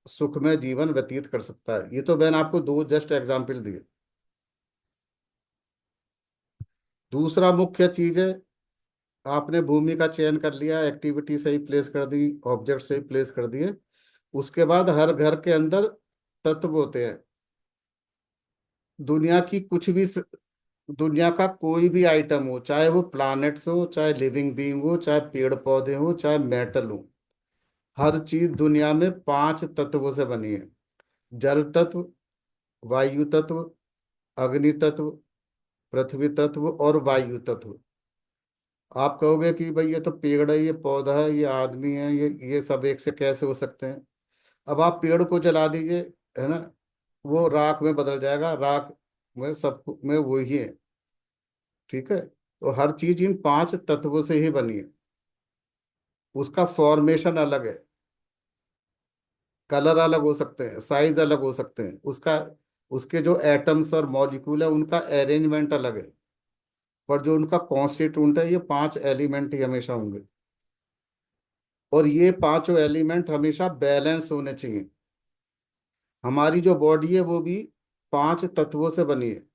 Speaker 1: सुखमय जीवन व्यतीत कर सकता है। ये तो मैंने आपको दो जस्ट एग्जाम्पल दिए। दूसरा मुख्य चीज है, आपने भूमि का चयन कर लिया, एक्टिविटी सही प्लेस कर दी, ऑब्जेक्ट सही प्लेस कर दिए, उसके बाद हर घर के अंदर तत्व होते हैं। दुनिया की कुछ भी दुनिया का कोई भी आइटम हो, चाहे वो प्लैनेट्स हो, चाहे लिविंग बीइंग हो, चाहे पेड़ पौधे हो, चाहे मेटल हो, हर चीज दुनिया में पांच तत्वों से बनी है। जल तत्व, वायु तत्व, अग्नि तत्व, पृथ्वी तत्व और वायु तत्व। आप कहोगे कि भाई ये तो पेड़ है, ये पौधा है, ये आदमी है, ये सब एक से कैसे हो सकते हैं। अब आप पेड़ को जला दीजिए, है ना, वो राख में बदल जाएगा, राख में सब में वही है। ठीक है, तो हर चीज इन पांच तत्वों से ही बनी है। उसका फॉर्मेशन अलग है, कलर अलग हो सकते हैं, साइज अलग हो सकते हैं, उसका उसके जो एटम्स और मॉलिक्यूल है उनका अरेंजमेंट अलग है, पर जो उनका कॉन्स्टिट्यूंट है ये 5 एलिमेंट ही हमेशा होंगे। और ये पांचों एलिमेंट हमेशा बैलेंस होने चाहिए। हमारी जो बॉडी है वो भी 5 तत्वों से बनी है।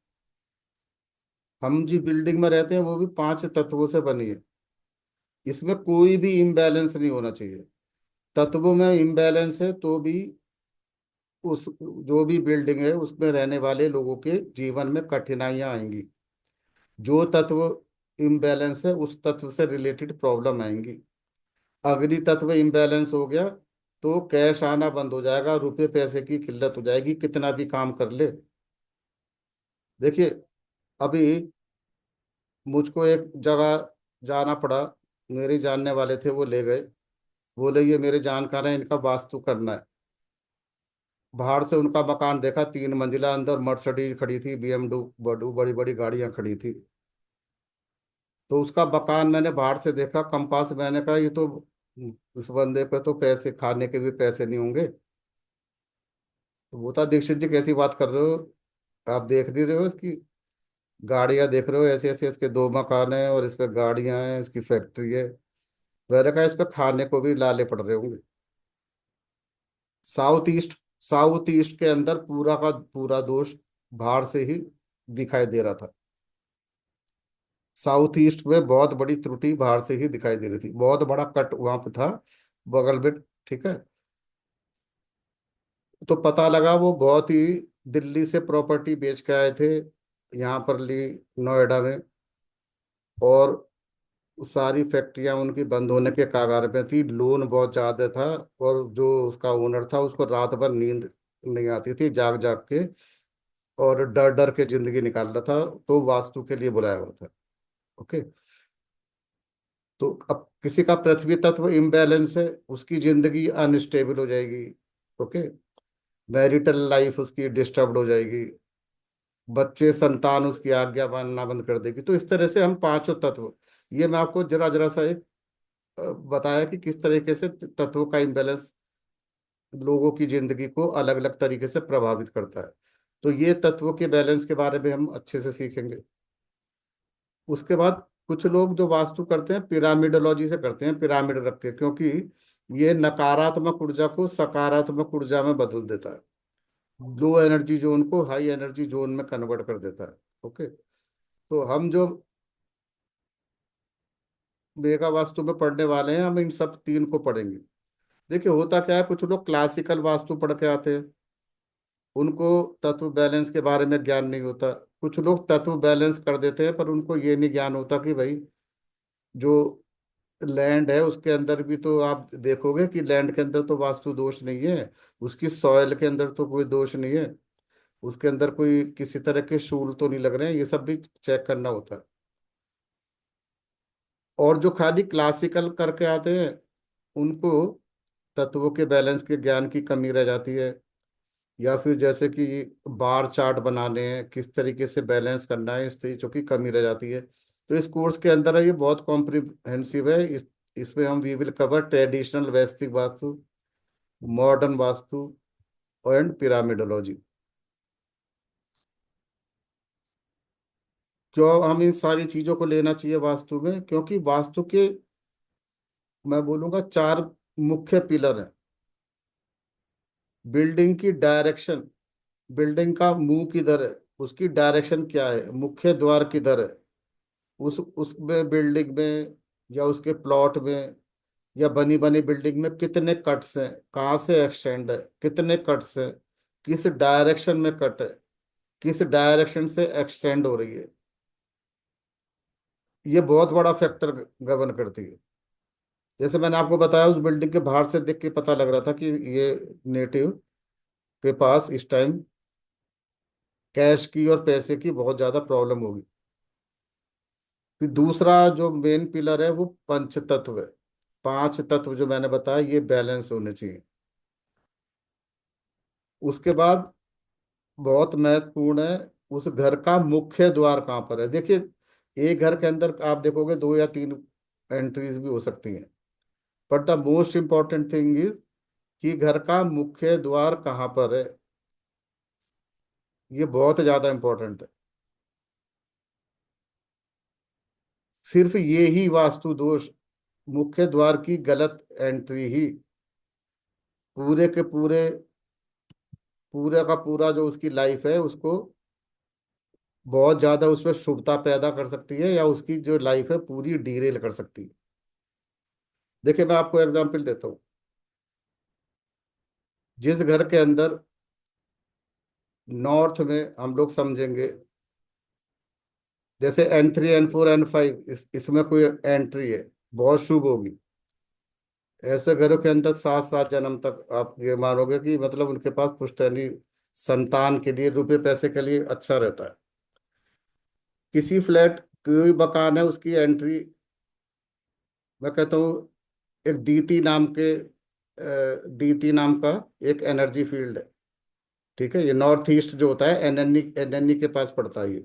Speaker 1: हम जी बिल्डिंग में रहते हैं वो भी 5 तत्वों से बनी है। इसमें कोई भी इम्बैलेंस नहीं होना चाहिए। तत्वों में इम्बैलेंस है तो भी उस जो भी बिल्डिंग है उसमें रहने वाले लोगों के जीवन में कठिनाइयां आएंगी। जो तत्व इम्बैलेंस है उस तत्व से रिलेटेड प्रॉब्लम आएंगी। अग्नि तत्व इम्बैलेंस हो गया तो कैश आना बंद हो जाएगा, रुपए पैसे की किल्लत हो जाएगी, कितना भी काम कर ले। देखिए, अभी मुझको एक जगह जाना पड़ा, मेरे जानने वाले थे, वो ले गए, बोले ये मेरे जानकार हैं, इनका वास्तु करना है। बाहर से उनका मकान देखा, 3 मंजिला, अंदर मर्सिडीज खड़ी थी, BMW, बड़ी बड़ी गाड़ियां खड़ी थी। तो उसका मकान मैंने बाहर से देखा, कंपास, मैंने कहा ये तो इस बंदे पे तो पैसे, खाने के भी पैसे नहीं होंगे। तो वो था, दीक्षित जी कैसी बात कर रहे हो, आप देख नहीं रहे हो इसकी गाड़ियां, देख रहे हो ऐसे ऐसे, इसके 2 मकान हैं और इस पे गाड़ियां हैं, इसकी फैक्ट्री है। मैंने कहा इस पे खाने को भी लाले पड़ रहे होंगे। साउथ ईस्ट के अंदर पूरा का पूरा दोष बाहर से ही दिखाई दे रहा था। साउथ ईस्ट में बहुत बड़ी त्रुटि बाहर से ही दिखाई दे रही थी, बहुत बड़ा कट वहां पे था बगल में। ठीक है। तो पता लगा वो बहुत ही दिल्ली से प्रॉपर्टी बेच के आए थे, यहाँ पर ली, नोएडा में। और सारी फैक्ट्रियां उनकी बंद होने के कगार पे थी, लोन बहुत ज्यादा था। और जो उसका ओनर था उसको रात भर नींद नहीं आती थी, जाग जाग के, और डर डर के जिंदगी निकाल रहा था। तो वास्तु के लिए बुलाया हुआ था। ओके। तो अब किसी का पृथ्वी तत्व इम्बैलेंस है, उसकी जिंदगी अनस्टेबल हो जाएगी। ओके। मैरिटल लाइफ उसकी डिस्टर्ब हो जाएगी, बच्चे संतान उसकी आज्ञा मानना बंद कर देगी। तो इस तरह से हम 5 तत्व, ये मैं आपको जरा जरा सा एक बताया कि किस तरीके से तत्वों का इम्बैलेंस लोगों की जिंदगी को अलग अलग तरीके से प्रभावित करता है। तो ये तत्वों के बैलेंस के बारे में हम अच्छे से सीखेंगे। उसके बाद कुछ लोग जो वास्तु करते हैं पिरामिडोलॉजी से करते हैं, पिरामिड रख के, क्योंकि ये नकारात्मक ऊर्जा को सकारात्मक ऊर्जा में बदल देता है, लो एनर्जी जोन को हाई एनर्जी जोन में कन्वर्ट कर देता है। ओके। तो हम जो मेगा वास्तु में पढ़ने वाले हैं, हम इन सब 3 को पढ़ेंगे। देखिए होता क्या है, कुछ लोग क्लासिकल वास्तु पढ़ के आते हैं, उनको तत्व बैलेंस के बारे में ज्ञान नहीं होता। कुछ लोग तत्व बैलेंस कर देते हैं पर उनको ये नहीं ज्ञान होता कि भाई जो लैंड है उसके अंदर भी तो आप देखोगे कि लैंड के अंदर तो वास्तु दोष नहीं है, उसकी सॉइल के अंदर तो कोई दोष नहीं है, उसके अंदर कोई किसी तरह के शूल तो नहीं लग रहे हैं, ये सब भी चेक करना होता है। और जो खाली क्लासिकल करके आते हैं उनको तत्वों के बैलेंस के ज्ञान की कमी रह जाती है। या फिर जैसे कि बार चार्ट बनाने हैं, किस तरीके से बैलेंस करना है, इस चीज़ों की कमी रह जाती है। तो इस कोर्स के अंदर है, ये बहुत कॉम्प्रिहेंसिव है। इसमें हम वी विल कवर ट्रेडिशनल वैस्तिक vastu, modern vastu and pyramidology. क्यों हम इन सारी चीजों को लेना चाहिए वास्तु में, क्योंकि वास्तु के, मैं बोलूंगा, 4 मुख्य पिलर हैं। बिल्डिंग की डायरेक्शन, बिल्डिंग का मुंह किधर है, उसकी डायरेक्शन क्या है, मुख्य द्वार किधर है, उसमें बिल्डिंग में या उसके प्लॉट में या बनी बनी बिल्डिंग में कितने कट्स हैं, कहाँ से एक्सटेंड है, कितने कट्स हैं, किस डायरेक्शन में कट है, किस डायरेक्शन से एक्सटेंड हो रही है, ये बहुत बड़ा फैक्टर गवर्न करती है। जैसे मैंने आपको बताया, उस बिल्डिंग के बाहर से देख के पता लग रहा था कि ये नेटिव के पास इस टाइम कैश की और पैसे की बहुत ज्यादा प्रॉब्लम होगी। फिर दूसरा जो मेन पिलर है वो पंच तत्व है। 5 तत्व जो मैंने बताया ये बैलेंस होने चाहिए। उसके बाद बहुत महत्वपूर्ण है, उस घर का मुख्य द्वार कहाँ पर है। देखिए, एक घर के अंदर आप देखोगे 2 या 3 एंट्रीज भी हो सकती हैं, but the most important thing is कि घर का मुख्य द्वार कहाँ पर है। ये बहुत ज्यादा इंपॉर्टेंट है। सिर्फ ये ही वास्तु दोष, मुख्य द्वार की गलत एंट्री ही पूरे के पूरे का पूरा जो उसकी लाइफ है उसको बहुत ज्यादा उसमें शुभता पैदा कर सकती है, या उसकी जो लाइफ है पूरी डीरेल कर सकती है। देखिए मैं आपको एग्जांपल देता हूँ। जिस घर के अंदर नॉर्थ में हम लोग समझेंगे, जैसे N3 N4 N5, इसमें कोई एंट्री है बहुत शुभ होगी। ऐसे घरों के अंदर 7 7 जन्म तक आप ये मानोगे कि मतलब उनके पास पुश्तैनी संतान के लिए, रुपए पैसे के लिए अच्छा रहता है। किसी फ्लैट, कोई मकान है, उसकी एंट्री, मैं कहता हूँ एक दीति नाम का एक एनर्जी फील्ड है। ठीक है, ये नॉर्थ ईस्ट जो होता है, एनएनई के पास पड़ता है ये।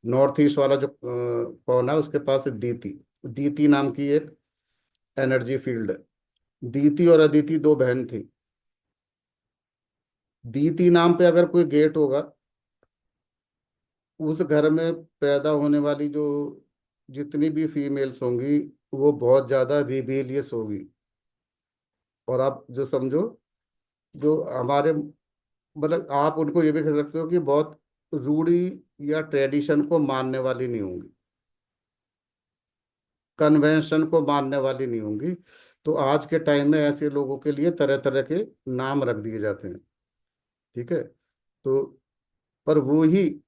Speaker 1: नॉर्थ ईस्ट वाला जो कौन है उसके पास दीति, दीति नाम की एक एनर्जी फील्ड है। दीति और अदिति दो बहन थी। दीति नाम पे अगर कोई गेट होगा, उस घर में पैदा होने वाली जो जितनी भी फीमेल्स होंगी वो बहुत ज्यादा रिबेलियस होगी। और आप जो समझो, जो हमारे मतलब आप उनको ये भी कह सकते हो कि बहुत रूढ़ी या ट्रेडिशन को मानने वाली नहीं होंगी, कन्वेंशन को मानने वाली नहीं होंगी। तो आज के टाइम में ऐसे लोगों के लिए तरह तरह के नाम रख दिए जाते हैं। ठीक है। तो पर वो ही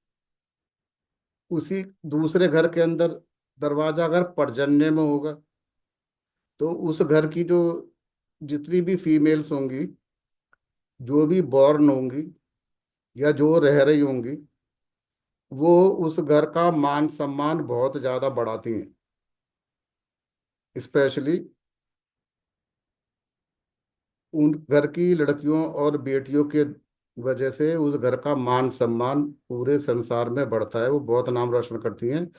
Speaker 1: उसी दूसरे घर के अंदर दरवाजा अगर पर्जन्य में होगा, तो उस घर की जो जितनी भी फीमेल्स होंगी, जो भी बॉर्न होंगी या जो रह रही होंगी, वो उस घर का मान सम्मान बहुत ज्यादा बढ़ाती हैं। स्पेशली उन घर की लड़कियों और बेटियों के वजह से उस घर का मान सम्मान पूरे संसार में बढ़ता है। वो बहुत नाम रोशन करती हैं।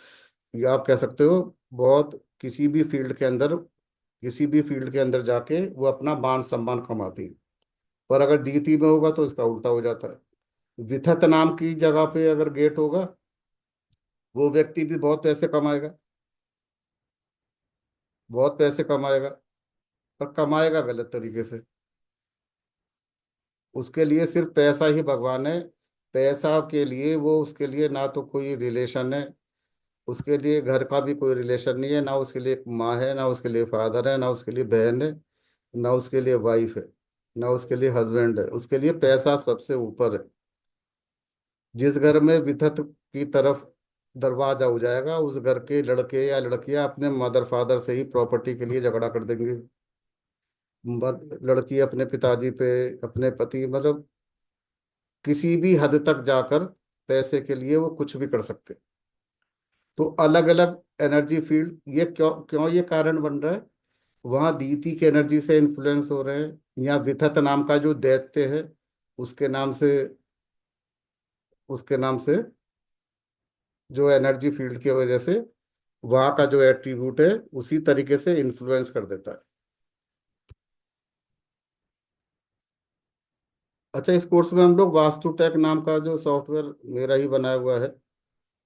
Speaker 1: या आप कह सकते हो बहुत किसी भी फील्ड के अंदर जाके वो अपना मान सम्मान कमाती हैं। पर अगर दीति में होगा तो इसका उल्टा हो जाता है। विथत नाम की जगह पे अगर गेट होगा, वो व्यक्ति भी बहुत पैसे कमाएगा, बहुत पैसे कमाएगा, पर कमाएगा गलत तरीके से। उसके लिए सिर्फ पैसा ही भगवान है। पैसा के लिए वो, उसके लिए ना तो कोई रिलेशन है, उसके लिए घर का भी कोई रिलेशन नहीं है, ना उसके लिए एक माँ है, ना उसके लिए फादर है, ना उसके लिए बहन है, ना उसके लिए वाइफ है, ना उसके लिए हस्बैंड है। उसके लिए पैसा सबसे ऊपर है। जिस घर में विथत की तरफ दरवाजा हो जाएगा, उस घर के लड़के या लड़कियां अपने मदर फादर से ही प्रॉपर्टी के लिए झगड़ा कर देंगे। लड़की अपने पिताजी पे, अपने पति, मतलब किसी भी हद तक जाकर पैसे के लिए वो कुछ भी कर सकते। तो अलग अलग एनर्जी फील्ड, ये क्यों क्यों ये कारण बन रहा है, वहां दीति के एनर्जी से इन्फ्लुएंस हो रहे हैं, या विथत नाम का जो दैत्य है उसके नाम से, उसके नाम से जो एनर्जी फील्ड की वजह से वहां का जो एट्रीब्यूट है उसी तरीके से इन्फ्लुएंस कर देता है। अच्छा, इस कोर्स में हम लोग वास्तु टेक नाम का जो सॉफ्टवेयर मेरा ही बनाया हुआ है,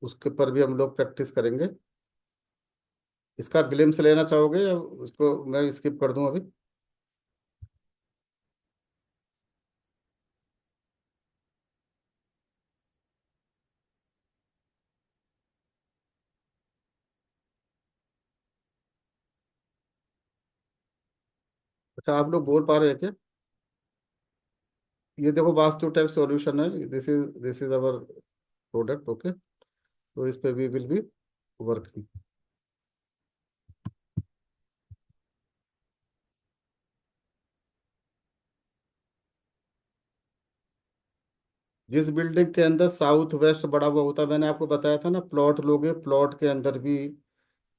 Speaker 1: उसके पर भी हम लोग प्रैक्टिस करेंगे। इसका ग्लिम्स लेना चाहोगे या उसको मैं स्किप कर दूं अभी? अच्छा, आप लोग बोल पा रहे हैं क्या? ये देखो, वास्तु टेक सॉल्यूशन है, this is our product. Okay, तो इस पे वी विल बी वर्किंग। जिस बिल्डिंग के अंदर साउथ वेस्ट बड़ा हुआ होता है, मैंने आपको बताया था ना, प्लॉट लोगे, प्लॉट के अंदर भी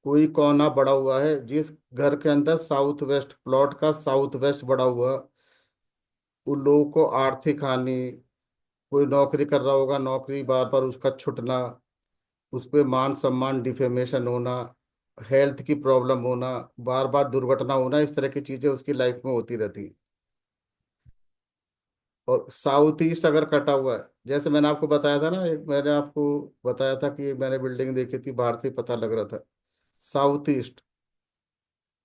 Speaker 1: कोई कोना बड़ा हुआ है, जिस घर के अंदर साउथ वेस्ट, प्लॉट का साउथ वेस्ट बड़ा हुआ, उन लोगों को आर्थिक हानि, कोई नौकरी कर रहा होगा, नौकरी बार बार उसका छुटना, उस पे मान सम्मान डिफेमेशन होना, हेल्थ की प्रॉब्लम होना, बार बार दुर्घटना होना, इस तरह की चीजें उसकी लाइफ में होती रहती हैं। और साउथ ईस्ट अगर कटा हुआ है, जैसे मैंने आपको बताया था ना, एक मैंने आपको बताया था कि मैंने बिल्डिंग देखी थी, बाहर से ही पता लग रहा था। साउथ ईस्ट,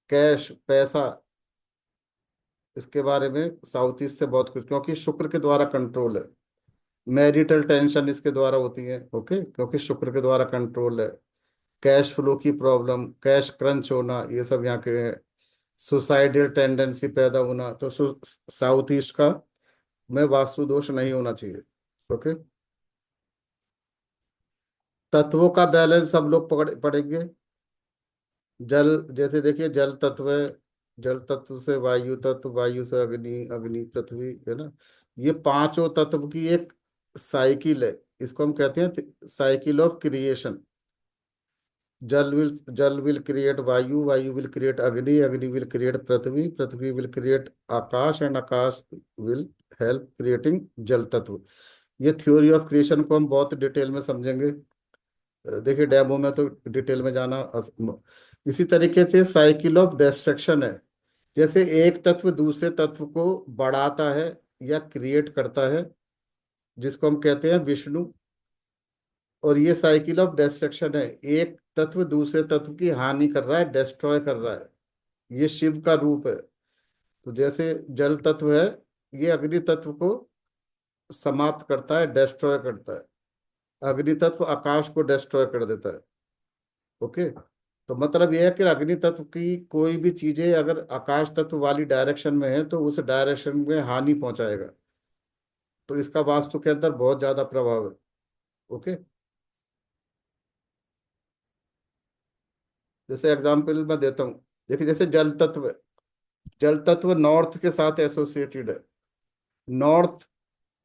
Speaker 1: कैश, पैसा, इसके बारे में साउथ ईस्ट से बहुत कुछ, क्योंकि शुक्र के द्वारा कंट्रोल है। मैरिटल टेंशन इसके द्वारा होती है, ओके, क्योंकि शुक्र के द्वारा कंट्रोल है। कैश फ्लो की प्रॉब्लम, कैश क्रंच होना, ये सब यहाँ के हैं। सुसाइडल टेंडेंसी पैदा होना, तो साउथ ईस्ट का में वास्तु दोष नहीं होना चाहिए। ओके। तत्वों का बैलेंस सब लोग पढ़ेंगे। जल, जैसे देखिए जल तत्व है, जल तत्व से वायु तत्व, वायु से अग्नि, अग्नि पृथ्वी, है ना। ये पांचों तत्व की एक साइकिल है। इसको हम कहते हैं साइकिल ऑफ क्रिएशन। जल विल क्रिएट वायु, वायु विल क्रिएट अग्नि, अग्नि will create Prithvi, Prithvi will create Akash, and Akash will help creating जल तत्व। ये थ्योरी ऑफ क्रिएशन को हम बहुत डिटेल में समझेंगे। देखिए डेमो में तो डिटेल में जाना इसी तरीके से साइकिल ऑफ डिस्ट्रक्शन है। जैसे एक तत्व दूसरे तत्व को बढ़ाता है या क्रिएट करता है, जिसको हम कहते हैं विष्णु। और ये साइकिल ऑफ डिस्ट्रक्शन है, एक तत्व दूसरे तत्व की हानि कर रहा है, डिस्ट्रॉय कर रहा है, ये शिव का रूप है। तो जैसे जल तत्व है, ये अग्नि तत्व को समाप्त करता है, डिस्ट्रॉय करता है। अग्नि तत्व आकाश को डिस्ट्रॉय कर देता है। ओके। तो मतलब यह है कि अग्नि तत्व की कोई भी चीजें अगर आकाश तत्व वाली डायरेक्शन में है तो उस डायरेक्शन में हानि पहुंचाएगा। तो इसका वास्तु के अंदर बहुत ज्यादा प्रभाव है। ओके। जैसे एग्जाम्पल मैं देता हूँ, देखिए जैसे जल तत्व है, जल तत्व नॉर्थ के साथ एसोसिएटेड है। नॉर्थ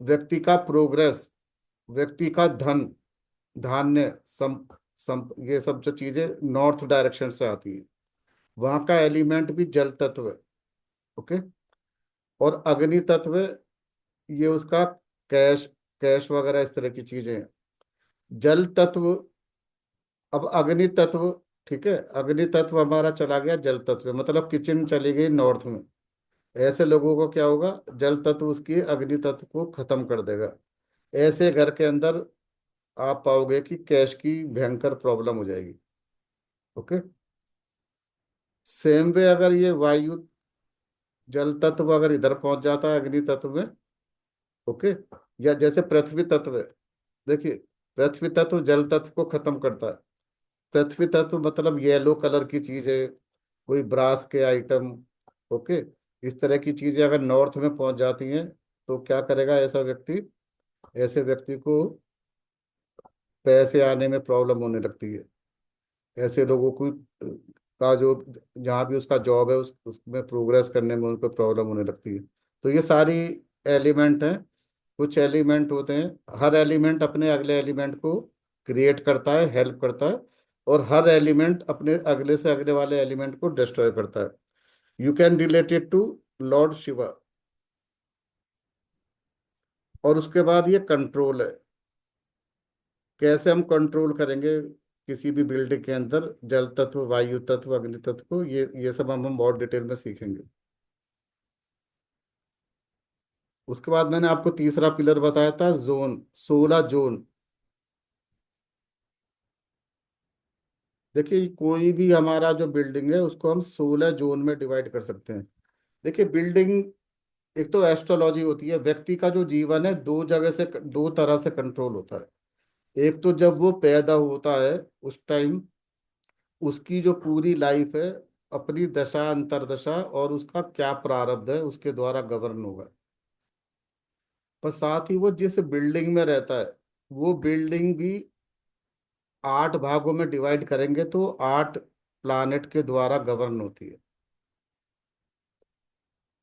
Speaker 1: व्यक्ति का प्रोग्रेस, व्यक्ति का धन, धान्य, ये सब जो चीजें नॉर्थ डायरेक्शन से आती है। वहां का एलिमेंट भी जल तत्व है। ओके। और अग्नि तत्व, ये उसका कैश, कैश वगैरह इस तरह की चीजें हैं। जल तत्व, अब अग्नि तत्व, ठीक है, अग्नि तत्व हमारा चला गया जल तत्व में, मतलब किचन चली गई नॉर्थ में। ऐसे लोगों को क्या होगा, जल तत्व उसकी अग्नि तत्व को खत्म कर देगा। ऐसे घर के अंदर आप पाओगे कि कैश की भयंकर प्रॉब्लम हो जाएगी। ओके। सेम वे अगर ये वायु, जल तत्व अगर इधर पहुंच जाता है अग्नि तत्व में, ओके, या जैसे पृथ्वी तत्व है, देखिए पृथ्वी तत्व जल तत्व को खत्म करता है। पृथ्वी तत्व मतलब येलो कलर की चीज है, कोई ब्रास के आइटम, ओके, इस तरह की चीजें अगर नॉर्थ में पहुंच जाती हैं तो क्या करेगा ऐसा व्यक्ति, ऐसे व्यक्ति को पैसे आने में प्रॉब्लम होने लगती है। ऐसे लोगों को का जो, जहाँ भी उसका जॉब है उसमें प्रोग्रेस करने में उनको प्रॉब्लम होने लगती है। तो ये सारी एलिमेंट हैं। कुछ एलिमेंट होते हैं, हर एलिमेंट अपने अगले एलिमेंट को क्रिएट करता है, हेल्प करता है। और हर एलिमेंट अपने अगले से अगले वाले एलिमेंट को डिस्ट्रॉय करता है। You can relate it to Lord Shiva. और उसके बाद ये कंट्रोल है, कैसे हम कंट्रोल करेंगे किसी भी बिल्डिंग के अंदर जल तत्व, वायु तत्व, अग्नि तत्व को, ये सब हम बहुत डिटेल में सीखेंगे। उसके बाद मैंने आपको तीसरा पिलर बताया था, जोन, 16 जोन। देखिए कोई भी हमारा जो बिल्डिंग है उसको हम 16 जोन में डिवाइड कर सकते हैं। देखिए बिल्डिंग, एक तो एस्ट्रोलॉजी होती है, व्यक्ति का जो जीवन है दो जगह से, दो तरह से कंट्रोल होता है। एक तो जब वो पैदा होता है उस टाइम उसकी जो पूरी लाइफ है, अपनी दशा अंतरदशा और उसका क्या प्रारब्ध है उसके द्वारा गवर्न होगा। पर साथ ही वो जिस बिल्डिंग में रहता है, वो बिल्डिंग भी 8 भागों में डिवाइड करेंगे तो 8 प्लानेट के द्वारा गवर्न होती है।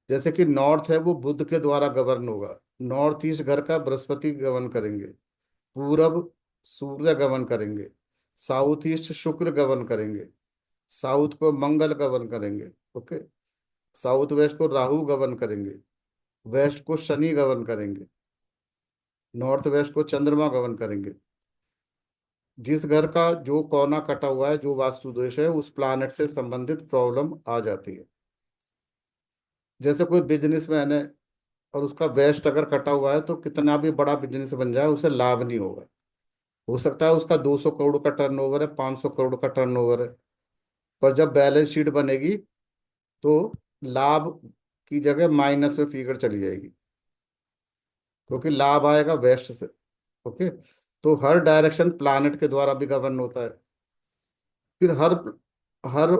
Speaker 1: जैसे कि नॉर्थ है वो बुध के द्वारा गवर्न होगा, नॉर्थ ईस्ट घर का बृहस्पति गवर्न करेंगे। पूरब सूर्य गवर्न करेंगे। साउथ ईस्ट शुक्र गवर्न करेंगे। साउथ को मंगल गवर्न करेंगे। ओके। साउथ वेस्ट को राहु गवर्न करेंगे। वेस्ट को शनि गवर्न करेंगे। नॉर्थ वेस्ट को चंद्रमा गवर्न करेंगे। जिस घर का जो कोना कटा हुआ है, जो वास्तु दोष है, उस प्लानेट से संबंधित प्रॉब्लम आ जाती है। जैसे कोई बिजनेसमैन है और उसका वेस्ट अगर कटा हुआ है, तो कितना भी बड़ा बिजनेस बन जाए उसे लाभ नहीं होगा। हो सकता है उसका 200 करोड़ का टर्नओवर है, 500 करोड़ का टर्नओवर है, पर जब बैलेंस शीट बनेगी तो लाभ की जगह माइनस में फिगर चली जाएगी, क्योंकि लाभ आएगा वेस्ट से। ओके। तो हर डायरेक्शन प्लानेट के द्वारा भी गवर्न होता है। फिर हर हर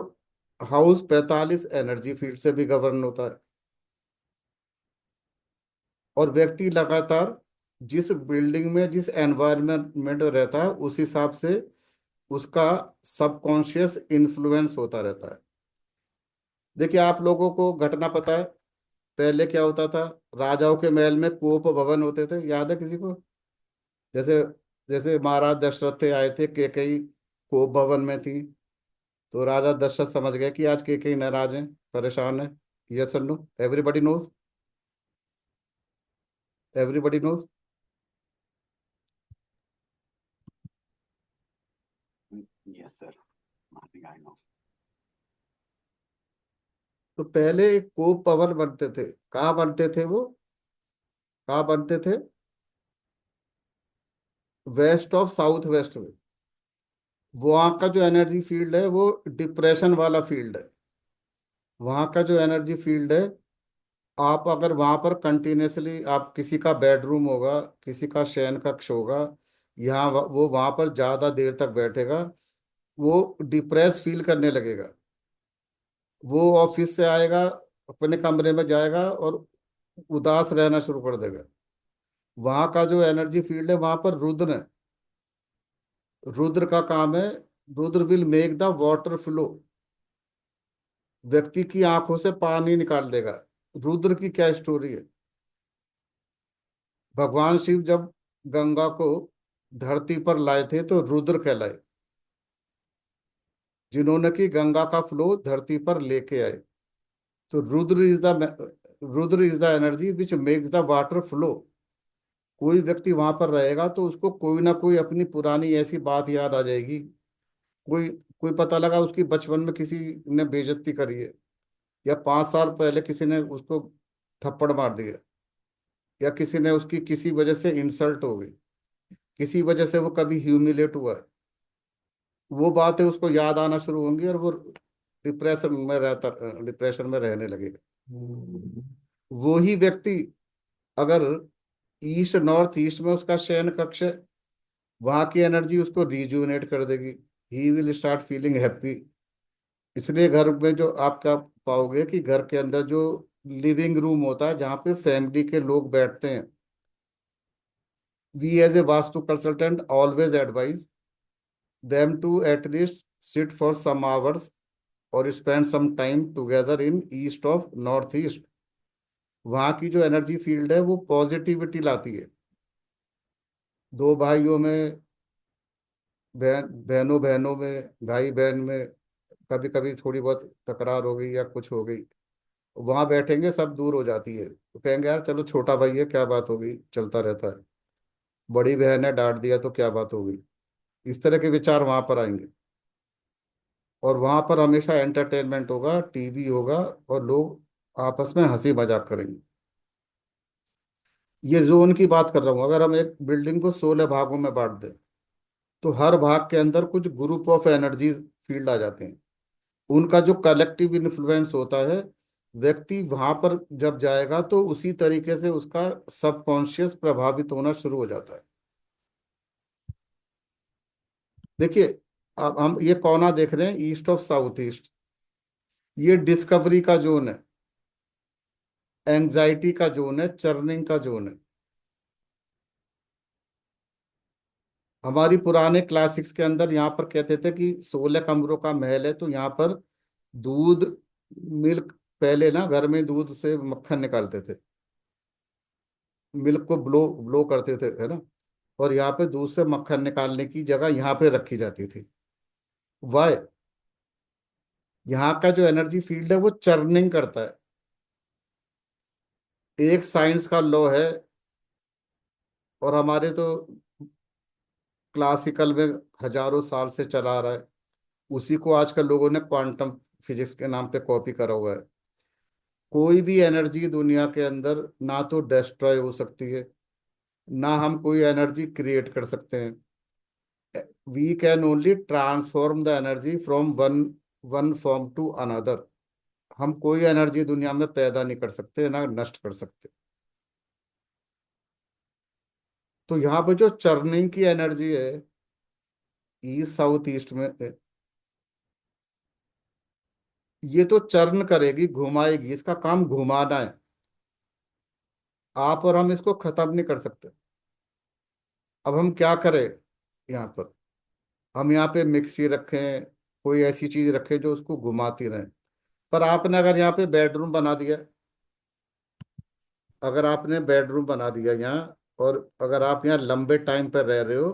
Speaker 1: हाउस 45 एनर्जी फील्ड से भी गवर्न होता है। और व्यक्ति लगातार जिस बिल्डिंग में, जिस एनवायरनमेंट में रहता है, उस हिसाब से उसका सबकॉन्शियस इन्फ्लुएंस होता रहता है। देखिए, आप लोगों को घटना पता है, पहले क्या होता था? राजाओं के महल में कोप भवन होते थे, याद है किसी को? जैसे जैसे महाराज दशरथ थे, आए थे, कैकेयी कोप भवन में थी, तो राजा दशरथ समझ गए कि आज कैकेयी नाराज हैं, परेशान है। यस और no? Everybody knows? Everybody knows?
Speaker 4: Yes, sir. I think I know.
Speaker 1: तो पहले एक कोप भवन बनते थे। कहाँ बनते थे वो? कहाँ बनते थे? वेस्ट ऑफ साउथ वेस्ट में। वहाँ का जो एनर्जी फील्ड है वो डिप्रेशन वाला फील्ड है। वहाँ का जो एनर्जी फील्ड है, आप अगर वहाँ पर कंटिन्यूसली, आप किसी का बेडरूम होगा, किसी का शयन कक्ष होगा, यहाँ वो वहाँ पर ज़्यादा देर तक बैठेगा, वो डिप्रेस फील करने लगेगा। वो ऑफिस से आएगा, अपने कमरे में जाएगा और उदास रहना शुरू कर देगा। वहाँ का जो एनर्जी फील्ड है, वहाँ पर रुद्र है। रुद्र का काम है, Rudra will make the water flow. व्यक्ति की आंखों से पानी निकाल देगा। रुद्र की क्या स्टोरी है? भगवान शिव जब गंगा को धरती पर लाए थे तो रुद्र कहलाए, जिन्होंने की गंगा का फ्लो धरती पर लेके आए। तो Rudra is the energy which makes the water flow. कोई व्यक्ति वहां पर रहेगा तो उसको कोई ना कोई अपनी पुरानी ऐसी बात याद आ जाएगी। कोई कोई पता लगा उसकी बचपन में किसी ने बेइज्जती करी है, या 5 साल पहले किसी ने उसको थप्पड़ मार दिया, या किसी ने उसकी किसी वजह से इंसल्ट हो गई, किसी वजह से वो कभी ह्यूमिलेट हुआ है। वो बातें उसको याद आना शुरू होंगी और वो डिप्रेशन में रहने लगेगा। वो ही व्यक्ति अगर ईस्ट नॉर्थ ईस्ट में उसका शयन कक्ष है, वहां की एनर्जी उसको रिजुविनेट कर देगी। He will start feeling happy. इसलिए घर में जो आप क्या पाओगे कि घर के अंदर जो लिविंग रूम होता है, जहाँ पे फैमिली के लोग बैठते हैं, we as a vastu consultant always advise them to at least sit for some hours और spend some time together in east of north east. वहाँ की जो एनर्जी फील्ड है वो पॉजिटिविटी लाती है। दो भाइयों में, बहनों बहनों में, भाई बहन में कभी कभी थोड़ी बहुत तकरार हो गई या कुछ हो गई, वहां बैठेंगे सब दूर हो जाती है, तो कहेंगे यार चलो, छोटा भाई है, क्या बात हो गई, चलता रहता है। बड़ी बहन है, डांट दिया तो क्या बात हो गई। इस तरह के विचार वहां पर आएंगे। और वहां पर हमेशा एंटरटेनमेंट होगा, टीवी होगा, और लोग आपस में हंसी मजाक करेंगे। ये जोन की बात कर रहा हूँ। अगर हम एक बिल्डिंग को 16 भागों में बांट दें, तो हर भाग के अंदर कुछ ग्रुप ऑफ एनर्जीज फील्ड आ जाते हैं। उनका जो कलेक्टिव इन्फ्लुएंस होता है, व्यक्ति वहां पर जब जाएगा तो उसी तरीके से उसका सबकॉन्शियस प्रभावित होना शुरू हो जाता है। देखिए, अब हम ये कोना देख रहे हैं, ईस्ट ऑफ साउथ ईस्ट। ये डिस्कवरी का जोन है, एंजाइटी का जोन है, चर्निंग का जोन है। हमारी पुराने क्लासिक्स के अंदर यहाँ पर कहते थे कि 16 कमरों का महल है, तो यहाँ पर दूध, मिल्क, पहले ना घर में दूध से मक्खन निकालते थे, मिल्क को ब्लो ब्लो करते थे, है ना? और यहाँ पे दूध से मक्खन निकालने की जगह यहाँ पे रखी जाती थी। वाई? यहाँ का जो एनर्जी फील्ड है वो चर्निंग करता है। एक साइंस का लॉ है, और हमारे तो क्लासिकल में हजारों साल से चला रहा है, उसी को आजकल लोगों ने क्वांटम फिजिक्स के नाम पे कॉपी करा हुआ है। कोई भी एनर्जी दुनिया के अंदर ना तो डिस्ट्रॉय हो सकती है, ना हम कोई एनर्जी क्रिएट कर सकते हैं। We can only transform the energy from one one form to another. हम कोई एनर्जी दुनिया में पैदा नहीं कर सकते, ना नष्ट कर सकते। तो यहाँ पे जो चर्निंग की एनर्जी है, ईस्ट साउथ ईस्ट में ये तो चर्न करेगी, घुमाएगी, इसका काम घुमाना है। आप और हम इसको खत्म नहीं कर सकते। अब हम क्या करें यहाँ पर? हम यहाँ पे मिक्सी रखें, कोई ऐसी चीज रखें जो उसको घुमाती रहे। पर आपने अगर यहाँ पे बेडरूम बना दिया, अगर आपने बेडरूम बना दिया यहाँ, और अगर आप यहाँ लंबे टाइम पर रह रहे हो,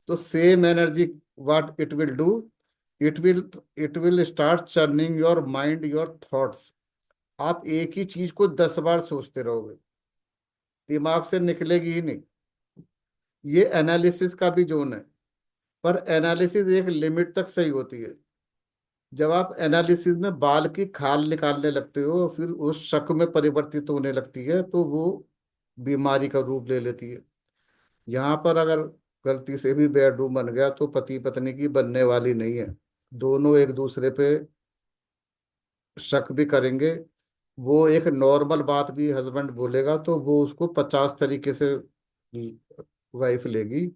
Speaker 1: तो same energy what it will do, it will it will start churning your mind, your thoughts. आप एक ही चीज को 10 बार सोचते रहोगे, दिमाग से निकलेगी ही नहीं। ये एनालिसिस का भी जोन है, पर एनालिसिस एक लिमिट तक सही होती है। जब आप एनालिसिस में बाल की खाल निकालने लगते हो, फिर उस शक में परिवर्तित होने लगती है, तो वो बीमारी का रूप ले लेती है। यहाँ पर अगर गलती से भी बेडरूम बन गया, तो पति पत्नी की बनने वाली नहीं है। दोनों एक दूसरे पे शक भी करेंगे। वो एक नॉर्मल बात भी हस्बैंड बोलेगा तो वो उसको 50 तरीके से वाइफ लेगी।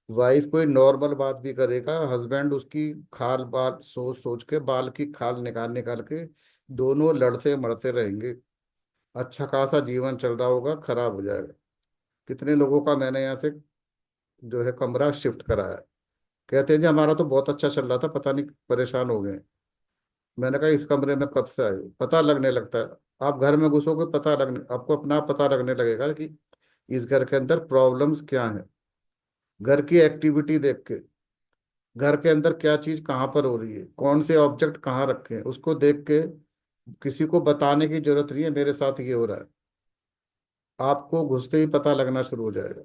Speaker 1: वाइफ कोई नॉर्मल बात भी करेगा, हस्बैंड उसकी खाल बाल सोच सोच के, बाल की खाल निकाल निकाल के, दोनों लड़ते मरते रहेंगे। अच्छा खासा जीवन चल रहा होगा, खराब हो जाएगा। कितने लोगों का मैंने यहाँ से जो है कमरा शिफ्ट कराया, कहते हैं जी हमारा तो बहुत अच्छा चल रहा था, पता नहीं परेशान हो गए। मैंने कहा इस कमरे में कब से आए हो? पता लगने लगता है। आप घर में घुसोगे, पता लगने, आपको अपना आप पता लगने लगेगा कि इस घर के अंदर प्रॉब्लम्स क्या है। घर की एक्टिविटी देख के, घर के अंदर क्या चीज कहाँ पर हो रही है, कौन से ऑब्जेक्ट कहाँ रखे हैं, उसको देख के किसी को बताने की जरूरत नहीं है मेरे साथ ये हो रहा है। आपको घुसते ही पता लगना शुरू हो जाएगा।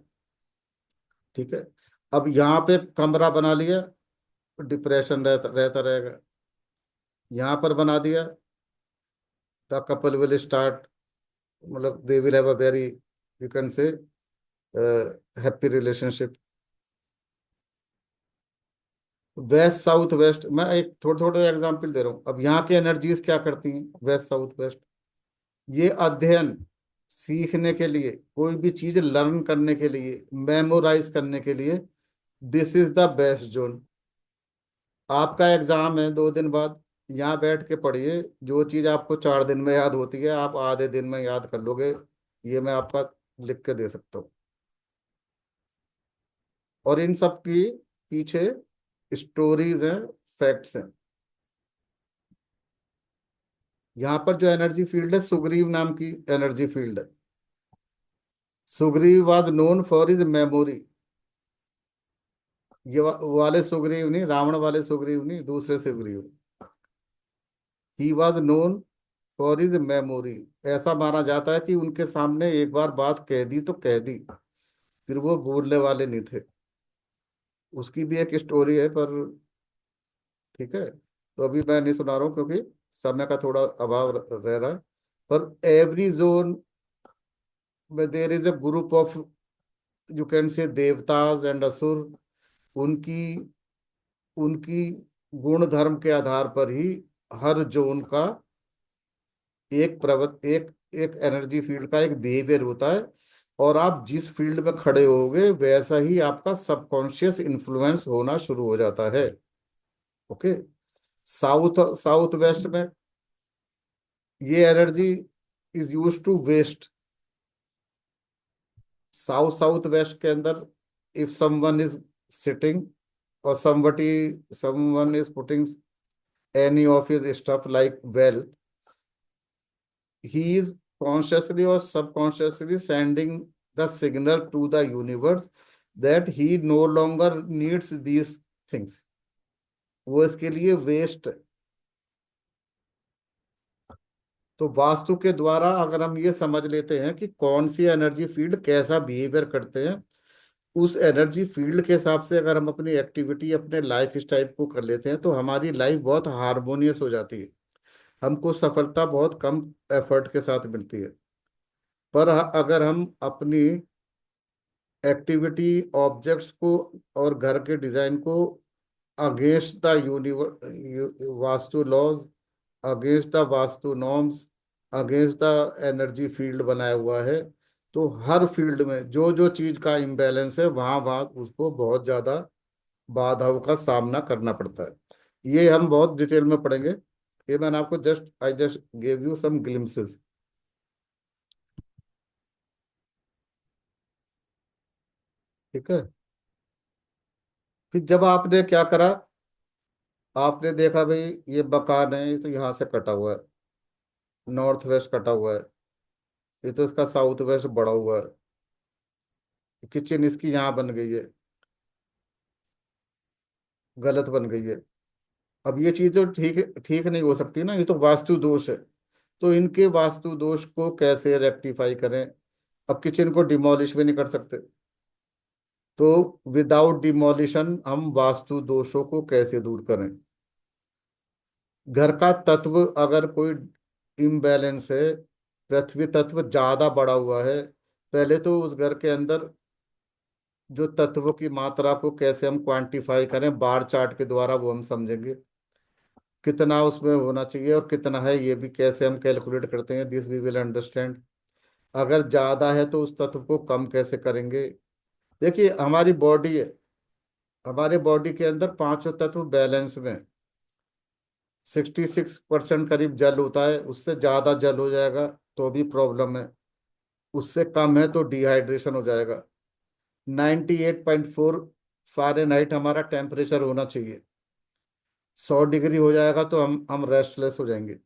Speaker 1: ठीक है। अब यहाँ पे कमरा बना लिया, डिप्रेशन रहता रहता रहेगा। यहाँ पर बना दिया, द कपल विल स्टार्ट, मतलब they will have a very, you can से, happy relationship. West south west, मैं एक थोड़ा थोड़ा एग्जांपल दे रहा हूँ। अब यहाँ की एनर्जीज क्या करती हैं, वेस्ट साउथ वेस्ट, ये अध्ययन, सीखने के लिए, कोई भी चीज लर्न करने के लिए, मेमोराइज करने के लिए, this is the west zone. आपका एग्जाम है 2 दिन बाद, यहाँ बैठ के पढ़िए, जो चीज आपको 4 दिन में याद होती है, आप आधे दिन में याद कर लोगे। ये मैं आपका लिख के दे सकता हूँ। और इन सब की पीछे स्टोरीज हैं, फैक्ट्स हैं। यहाँ पर जो एनर्जी फील्ड है, सुग्रीव नाम की एनर्जी फील्ड है। Sugriva was known for his memory. ये वो वाले सुग्रीव नहीं, रावण वाले सुग्रीव नहीं, दूसरे Sugriva. He was known for his memory. ऐसा माना जाता है कि उनके सामने एक बार बात कह दी तो कह दी, फिर वो भूलने वाले नहीं थे। उसकी भी एक स्टोरी है, पर ठीक है, तो अभी मैं नहीं सुना रहा हूँ क्योंकि समय का थोड़ा अभाव रह रहा है। पर एवरी जोन में there is a group of, you can से, देवताज एंड असुर। उनकी उनकी गुण धर्म के आधार पर ही हर जोन का एक एक एनर्जी फील्ड का एक बिहेवियर होता है। और आप जिस फील्ड में खड़े होगे, वैसा ही आपका सबकॉन्शियस इन्फ्लुएंस होना शुरू हो जाता है। ओके। साउथ साउथ वेस्ट में ये energy is use to waste. South south west के अंदर, if someone is sitting, or someone is putting any of his stuff like wealth, he is consciously or subconsciously sending the signal to the universe that he no longer needs these things. वो इसके लिए waste. तो वास्तु के द्वारा अगर हम ये समझ लेते हैं कि कौन सी एनर्जी फील्ड कैसा बिहेवियर करते हैं, उस एनर्जी फील्ड के हिसाब से अगर हम अपनी एक्टिविटी अपने लाइफ स्टाइल को कर लेते हैं तो हमारी लाइफ बहुत हार्मोनियस हो जाती है। हमको सफलता बहुत कम एफर्ट के साथ मिलती है। पर अगर हम अपनी एक्टिविटी ऑब्जेक्ट्स को और घर के डिजाइन को against the vastu laws, against the vastu norms, against the energy field बनाया हुआ है, तो हर फील्ड में जो जो चीज का इम्बैलेंस है वहां वहां उसको बहुत ज्यादा बाधाओं का सामना करना पड़ता है। ये हम बहुत डिटेल में पढ़ेंगे। ये मैंने आपको just gave you some glimpses. ठीक है। फिर जब आपने क्या करा, आपने देखा भाई ये मकान है, ये तो यहाँ से कटा हुआ है, नॉर्थ वेस्ट कटा हुआ है, ये तो इसका साउथ वेस्ट बढ़ा हुआ है, किचन इसकी यहाँ बन गई है, गलत बन गई है। अब ये चीज तो ठीक ठीक नहीं हो सकती ना, ये तो वास्तु दोष है। तो इनके वास्तु दोष को कैसे रेक्टिफाई करें? अब किचन को डिमोलिश भी नहीं कर सकते, तो विदाउट डिमोलिशन हम वास्तु दोषों को कैसे दूर करें? घर का तत्व अगर कोई इम्बैलेंस है, पृथ्वी तत्व ज्यादा बढ़ा हुआ है, पहले तो उस घर के अंदर जो तत्वों की मात्रा को कैसे हम क्वांटिफाई करें, बार चार्ट के द्वारा वो हम समझेंगे। कितना उसमें होना चाहिए और कितना है ये भी कैसे हम कैलकुलेट करते हैं, दिस वी विल अंडरस्टैंड। अगर ज्यादा है तो उस तत्व को कम कैसे करेंगे? देखिए हमारी बॉडी है, हमारे बॉडी के अंदर पांचों तत्व बैलेंस में 66% करीब जल होता है। उससे ज्यादा जल हो जाएगा तो भी प्रॉब्लम है, उससे कम है तो डिहाइड्रेशन हो जाएगा। 98.4 फ़ारेनहाइट हमारा टेम्परेचर होना चाहिए। 100 डिग्री हो जाएगा तो हम रेस्टलेस हो जाएंगे।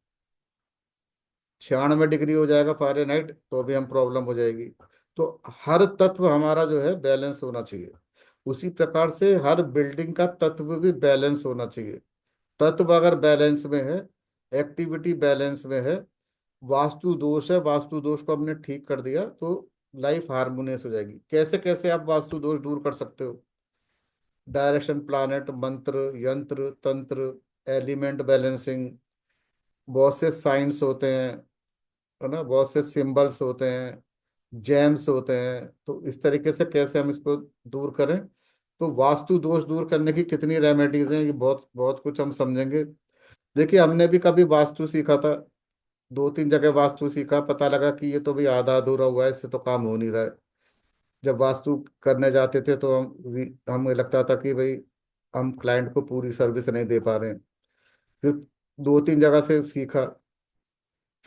Speaker 1: 96 डिग्री हो जाएगा फ़ारेनहाइट तो भी हम प्रॉब्लम हो जाएगी। तो हर तत्व हमारा जो है बैलेंस होना चाहिए। उसी प्रकार से हर बिल्डिंग का तत्व भी बैलेंस होना चाहिए। तत्व अगर बैलेंस में है, एक्टिविटी बैलेंस में है, वास्तु दोष है, वास्तु दोष को हमने ठीक कर दिया तो लाइफ हार्मोनियस हो जाएगी। कैसे कैसे आप वास्तु दोष दूर कर सकते हो? डायरेक्शन प्लानेट, मंत्र, यंत्र, तंत्र, एलिमेंट बैलेंसिंग, बहुत से साइंस होते हैं, है ना, बहुत से सिंबल्स होते हैं, जेम्स होते हैं। तो इस तरीके से कैसे हम इसको दूर करें? तो वास्तु दोष दूर करने की कितनी रेमेडीज हैं, ये बहुत बहुत कुछ हम समझेंगे। देखिए हमने भी कभी वास्तु सीखा था, 2-3 जगह वास्तु सीखा, पता लगा कि ये तो भी आधा अधूरा हुआ है, इससे तो काम हो नहीं रहा है। जब वास्तु करने जाते थे तो हमें लगता था कि भाई हम क्लाइंट को पूरी सर्विस नहीं दे पा रहे हैं। फिर 2-3 जगह से सीखा,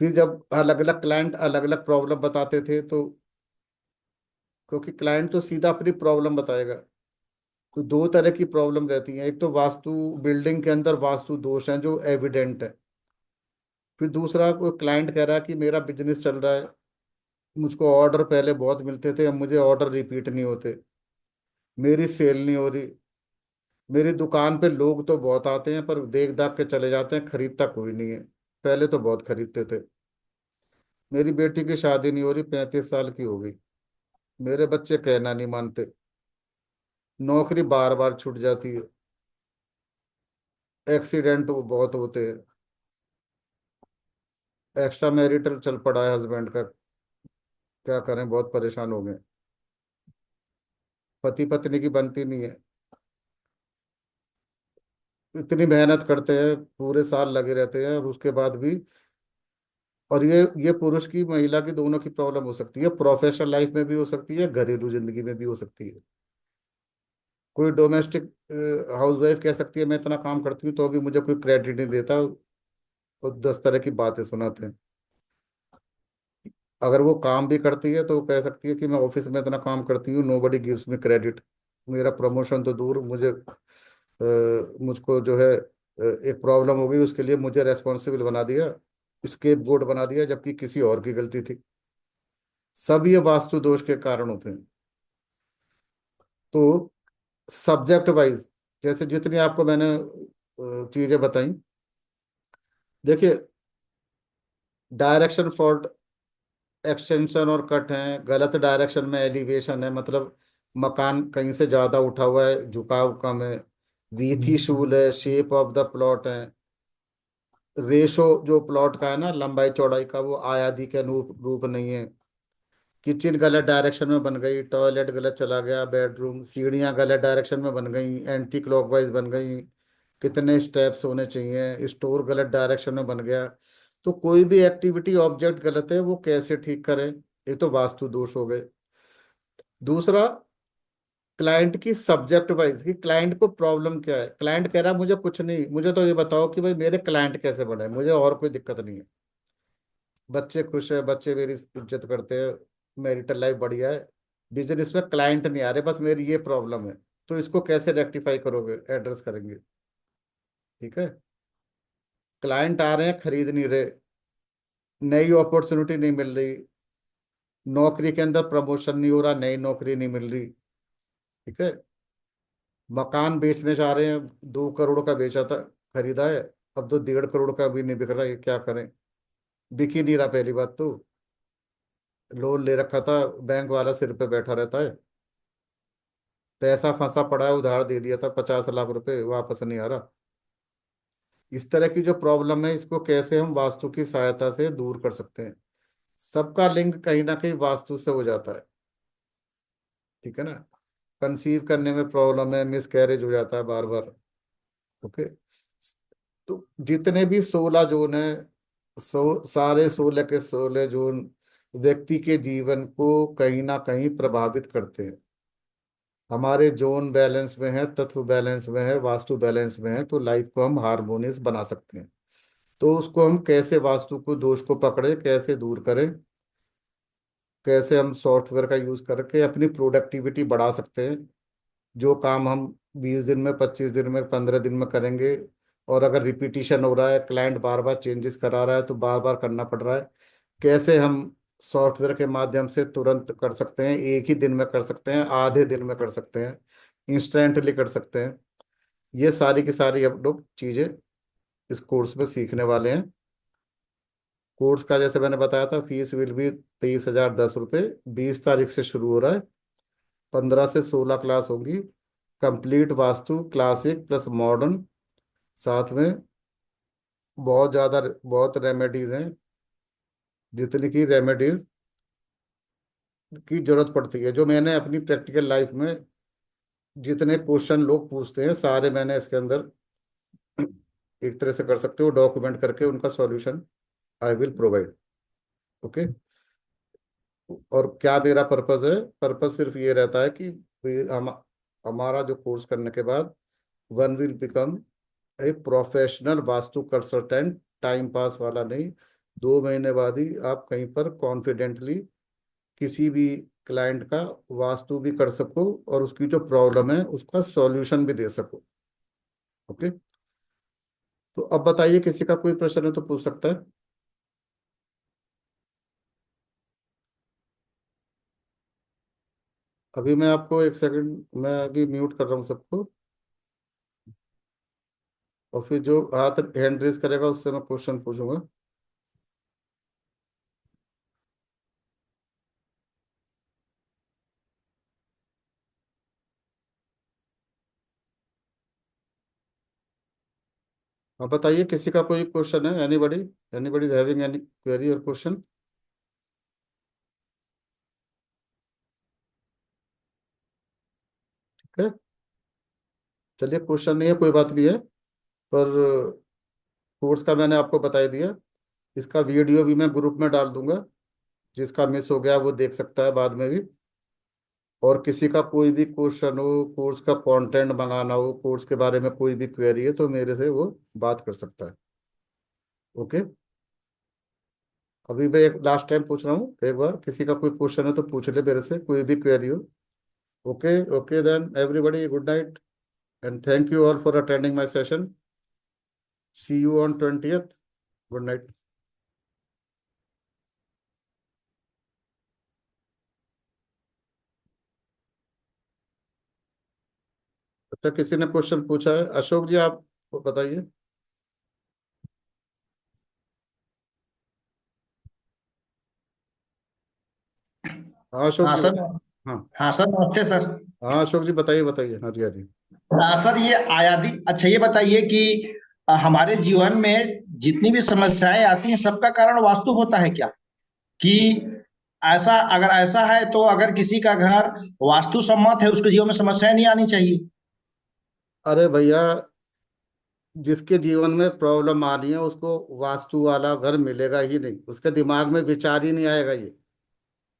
Speaker 1: फिर जब अलग अलग क्लाइंट अलग अलग प्रॉब्लम बताते थे तो, क्योंकि क्लाइंट तो सीधा अपनी प्रॉब्लम बताएगा, तो दो तरह की प्रॉब्लम रहती है। एक तो वास्तु बिल्डिंग के अंदर वास्तु दोष हैं जो एविडेंट है। फिर दूसरा कोई क्लाइंट कह रहा है कि मेरा बिजनेस चल रहा है, मुझको ऑर्डर पहले बहुत मिलते थे, अब मुझे ऑर्डर रिपीट नहीं होते, मेरी सेल नहीं हो रही, मेरी दुकान पे लोग तो बहुत आते हैं पर देख दाख के चले जाते हैं, खरीदता कोई नहीं है, पहले तो बहुत खरीदते थे, मेरी बेटी की शादी नहीं हो रही, 35 साल की हो गई, मेरे बच्चे कहना नहीं मानते, नौकरी बार बार छूट जाती है, एक्सीडेंट बहुत होते हैं, एक्स्ट्रा मैरिटल चल पड़ा है हस्बैंड का, क्या करें, बहुत परेशान हो गए, पति पत्नी की बनती नहीं है, इतनी मेहनत करते हैं, पूरे साल लगे रहते हैं और उसके बाद भी। और ये पुरुष की महिला की दोनों की प्रॉब्लम हो सकती है, प्रोफेशनल लाइफ में भी हो सकती है, घरेलू जिंदगी में भी हो सकती है। कोई डोमेस्टिक हाउसवाइफ कह सकती है मैं इतना काम करती हूँ तो भी मुझे कोई क्रेडिट नहीं देता, और 10 तरह की बातें सुनाते हैं। अगर वो काम भी करती है तो वो कह सकती है कि मैं ऑफिस में इतना काम करती हूँ, नोबडी गिव्स मी क्रेडिट, मेरा प्रमोशन तो दूर, मुझको जो है एक प्रॉब्लम हो गई उसके लिए मुझे रेस्पॉन्सिबल बना दिया, स्केपगोट बना दिया, जबकि किसी और की गलती थी। सब ये वास्तु दोष के कारण होते हैं। तो सब्जेक्ट वाइज जैसे जितनी आपको मैंने चीजें बताई, देखिए डायरेक्शन फॉल्ट, एक्सटेंशन और कट है, गलत डायरेक्शन में एलिवेशन है, मतलब मकान कहीं से ज्यादा उठा हुआ है, झुकाव कम है, वीथी शूल है, शेप ऑफ द प्लॉट है, रेशो जो प्लॉट का है ना, लंबाई चौड़ाई का, वो आयादी के अनुरूप रूप नहीं है, किचन गलत डायरेक्शन में बन गई, टॉयलेट गलत चला गया, बेडरूम, सीढ़ियां गलत डायरेक्शन में बन गई, एंटी क्लॉकवाइज बन गई, कितने स्टेप्स होने चाहिए, स्टोर गलत डायरेक्शन में बन गया। तो कोई भी एक्टिविटी ऑब्जेक्ट गलत है, वो कैसे ठीक करें? ये तो वास्तु दोष हो गए। दूसरा, क्लाइंट की सब्जेक्ट वाइज कि क्लाइंट को प्रॉब्लम क्या है। क्लाइंट कह रहा है मुझे कुछ नहीं, मुझे तो ये बताओ कि भाई मेरे क्लाइंट कैसे बने, मुझे और कोई दिक्कत नहीं है, बच्चे खुश है, बच्चे मेरी इज्जत करते हैं, मैरिटल लाइफ बढ़िया है, बिजनेस में क्लाइंट नहीं आ रहे, बस मेरी ये प्रॉब्लम है। तो इसको कैसे रेक्टिफाई करोगे, एड्रेस करेंगे? ठीक है, क्लाइंट आ रहे हैं, खरीद नहीं रहे, नई अपॉर्चुनिटी नहीं मिल रही, नौकरी के अंदर प्रमोशन नहीं हो रहा, नई नौकरी नहीं मिल रही। ठीक है, मकान बेचने जा रहे हैं, 2 करोड़ का बेचा था, खरीदा है, अब तो 1.5 करोड़ का भी नहीं बिक रहा है, क्या करें? बिक ही नहीं रहा, पहली बात तो लोन ले रखा था, बैंक वाला सिर पे बैठा रहता है, पैसा फंसा पड़ा है, उधार दे दिया था 50 लाख रुपए, वापस नहीं आ रहा। इस तरह की जो प्रॉब्लम है, इसको कैसे हम वास्तु की सहायता से दूर कर सकते हैं? सबका लिंक कहीं ना कहीं वास्तु से हो जाता है। ठीक है ना, कंसीव करने में प्रॉब्लम है, मिस कैरेज हो जाता है बार बार। ओके, तो जितने भी 16 जोन है, सारे 16 के 16 जोन व्यक्ति के जीवन को कहीं ना कहीं प्रभावित करते हैं। हमारे जोन बैलेंस में है, तत्व बैलेंस में है, वास्तु बैलेंस में है, तो लाइफ को हम हार्मोनियस बना सकते हैं। तो उसको हम कैसे, वास्तु को दोष को पकड़े, कैसे दूर करें, कैसे हम सॉफ्टवेयर का यूज करके अपनी प्रोडक्टिविटी बढ़ा सकते हैं। जो काम हम 20 दिन में, 25 दिन में, 15 दिन में करेंगे, और अगर रिपीटिशन हो रहा है, क्लाइंट बार बार चेंजेस करा रहा है, तो बार बार करना पड़ रहा है, कैसे हम सॉफ्टवेयर के माध्यम से तुरंत कर सकते हैं, एक ही दिन में कर सकते हैं, आधे दिन में कर सकते हैं, इंस्टेंटली कर सकते हैं। ये सारी की सारी अब लोग चीज़ें इस कोर्स में सीखने वाले हैं। कोर्स का जैसे मैंने बताया था, फीस विल भी 23,010 रुपये, 20 तारीख से शुरू हो रहा है, 15 से 16 क्लास होंगी, complete vastu, classic plus modern, साथ में बहुत ज़्यादा, बहुत रेमेडीज हैं, जितनी की रेमेडीज की जरूरत पड़ती है, जो मैंने अपनी प्रैक्टिकल लाइफ में, जितने क्वेश्चन लोग पूछते हैं सारे मैंने इसके अंदर एक तरह से कर सकते हो डॉक्यूमेंट करके, उनका solution I will provide. Okay, और क्या मेरा पर्पस है? पर्पस सिर्फ ये रहता है कि हम, हमारा जो कोर्स करने के बाद one will become a professional vastu consultant, time pass वाला नहीं। 2 महीने बाद ही आप कहीं पर कॉन्फिडेंटली किसी भी क्लाइंट का वास्तु भी कर सको, और उसकी जो प्रॉब्लम है उसका सॉल्यूशन भी दे सको। ओके, तो अब बताइए, किसी का कोई प्रश्न है तो पूछ सकता है। अभी मैं आपको एक सेकंड, मैं अभी म्यूट कर रहा हूँ सबको, और फिर जो हाथ हैंड रेज करेगा उससे मैं क्वेश्चन पूछूंगा। अब बताइए, किसी का कोई क्वेश्चन है? Anybody, anybody is having any query और क्वेश्चन? ठीक है, चलिए, क्वेश्चन नहीं है कोई बात नहीं है, पर कोर्स का मैंने आपको बता ही दिया। इसका वीडियो भी मैं ग्रुप में डाल दूंगा, जिसका मिस हो गया वो देख सकता है बाद में भी। और किसी का कोई भी क्वेश्चन हो, कोर्स का कंटेंट मंगाना हो, कोर्स के बारे में कोई भी क्वेरी है, तो मेरे से वो बात कर सकता है। ओके, अभी मैं एक लास्ट टाइम पूछ रहा हूँ, एक बार किसी का कोई क्वेश्चन है तो पूछ ले मेरे से, कोई भी क्वेरी हो। Okay, okay then everybody, good night, and thank you all for attending my session. See you on 20th। Good night. अच्छा, किसी ने क्वेश्चन पूछा है? अशोक जी, आप बताइए। हाँ अशोक
Speaker 5: हाँ
Speaker 1: जी,
Speaker 5: सर,
Speaker 1: बताइए। हाँ
Speaker 5: हाँ सर, नमस्ते सर।
Speaker 1: हाँ अशोक जी, बताइए बताइए। हाँ जी हाँ जी।
Speaker 5: सर ये आयादी, अच्छा ये बताइए कि हमारे जीवन में जितनी भी समस्याएं आती हैं सबका कारण वास्तु होता है क्या? कि ऐसा, अगर ऐसा है तो अगर किसी का घर वास्तु सम्मत है उसके जीवन में समस्याएं नहीं आनी चाहिए।
Speaker 1: अरे भैया, जिसके जीवन में प्रॉब्लम आ रही है उसको वास्तु वाला घर मिलेगा ही नहीं, उसके दिमाग में विचार ही नहीं आएगा ये।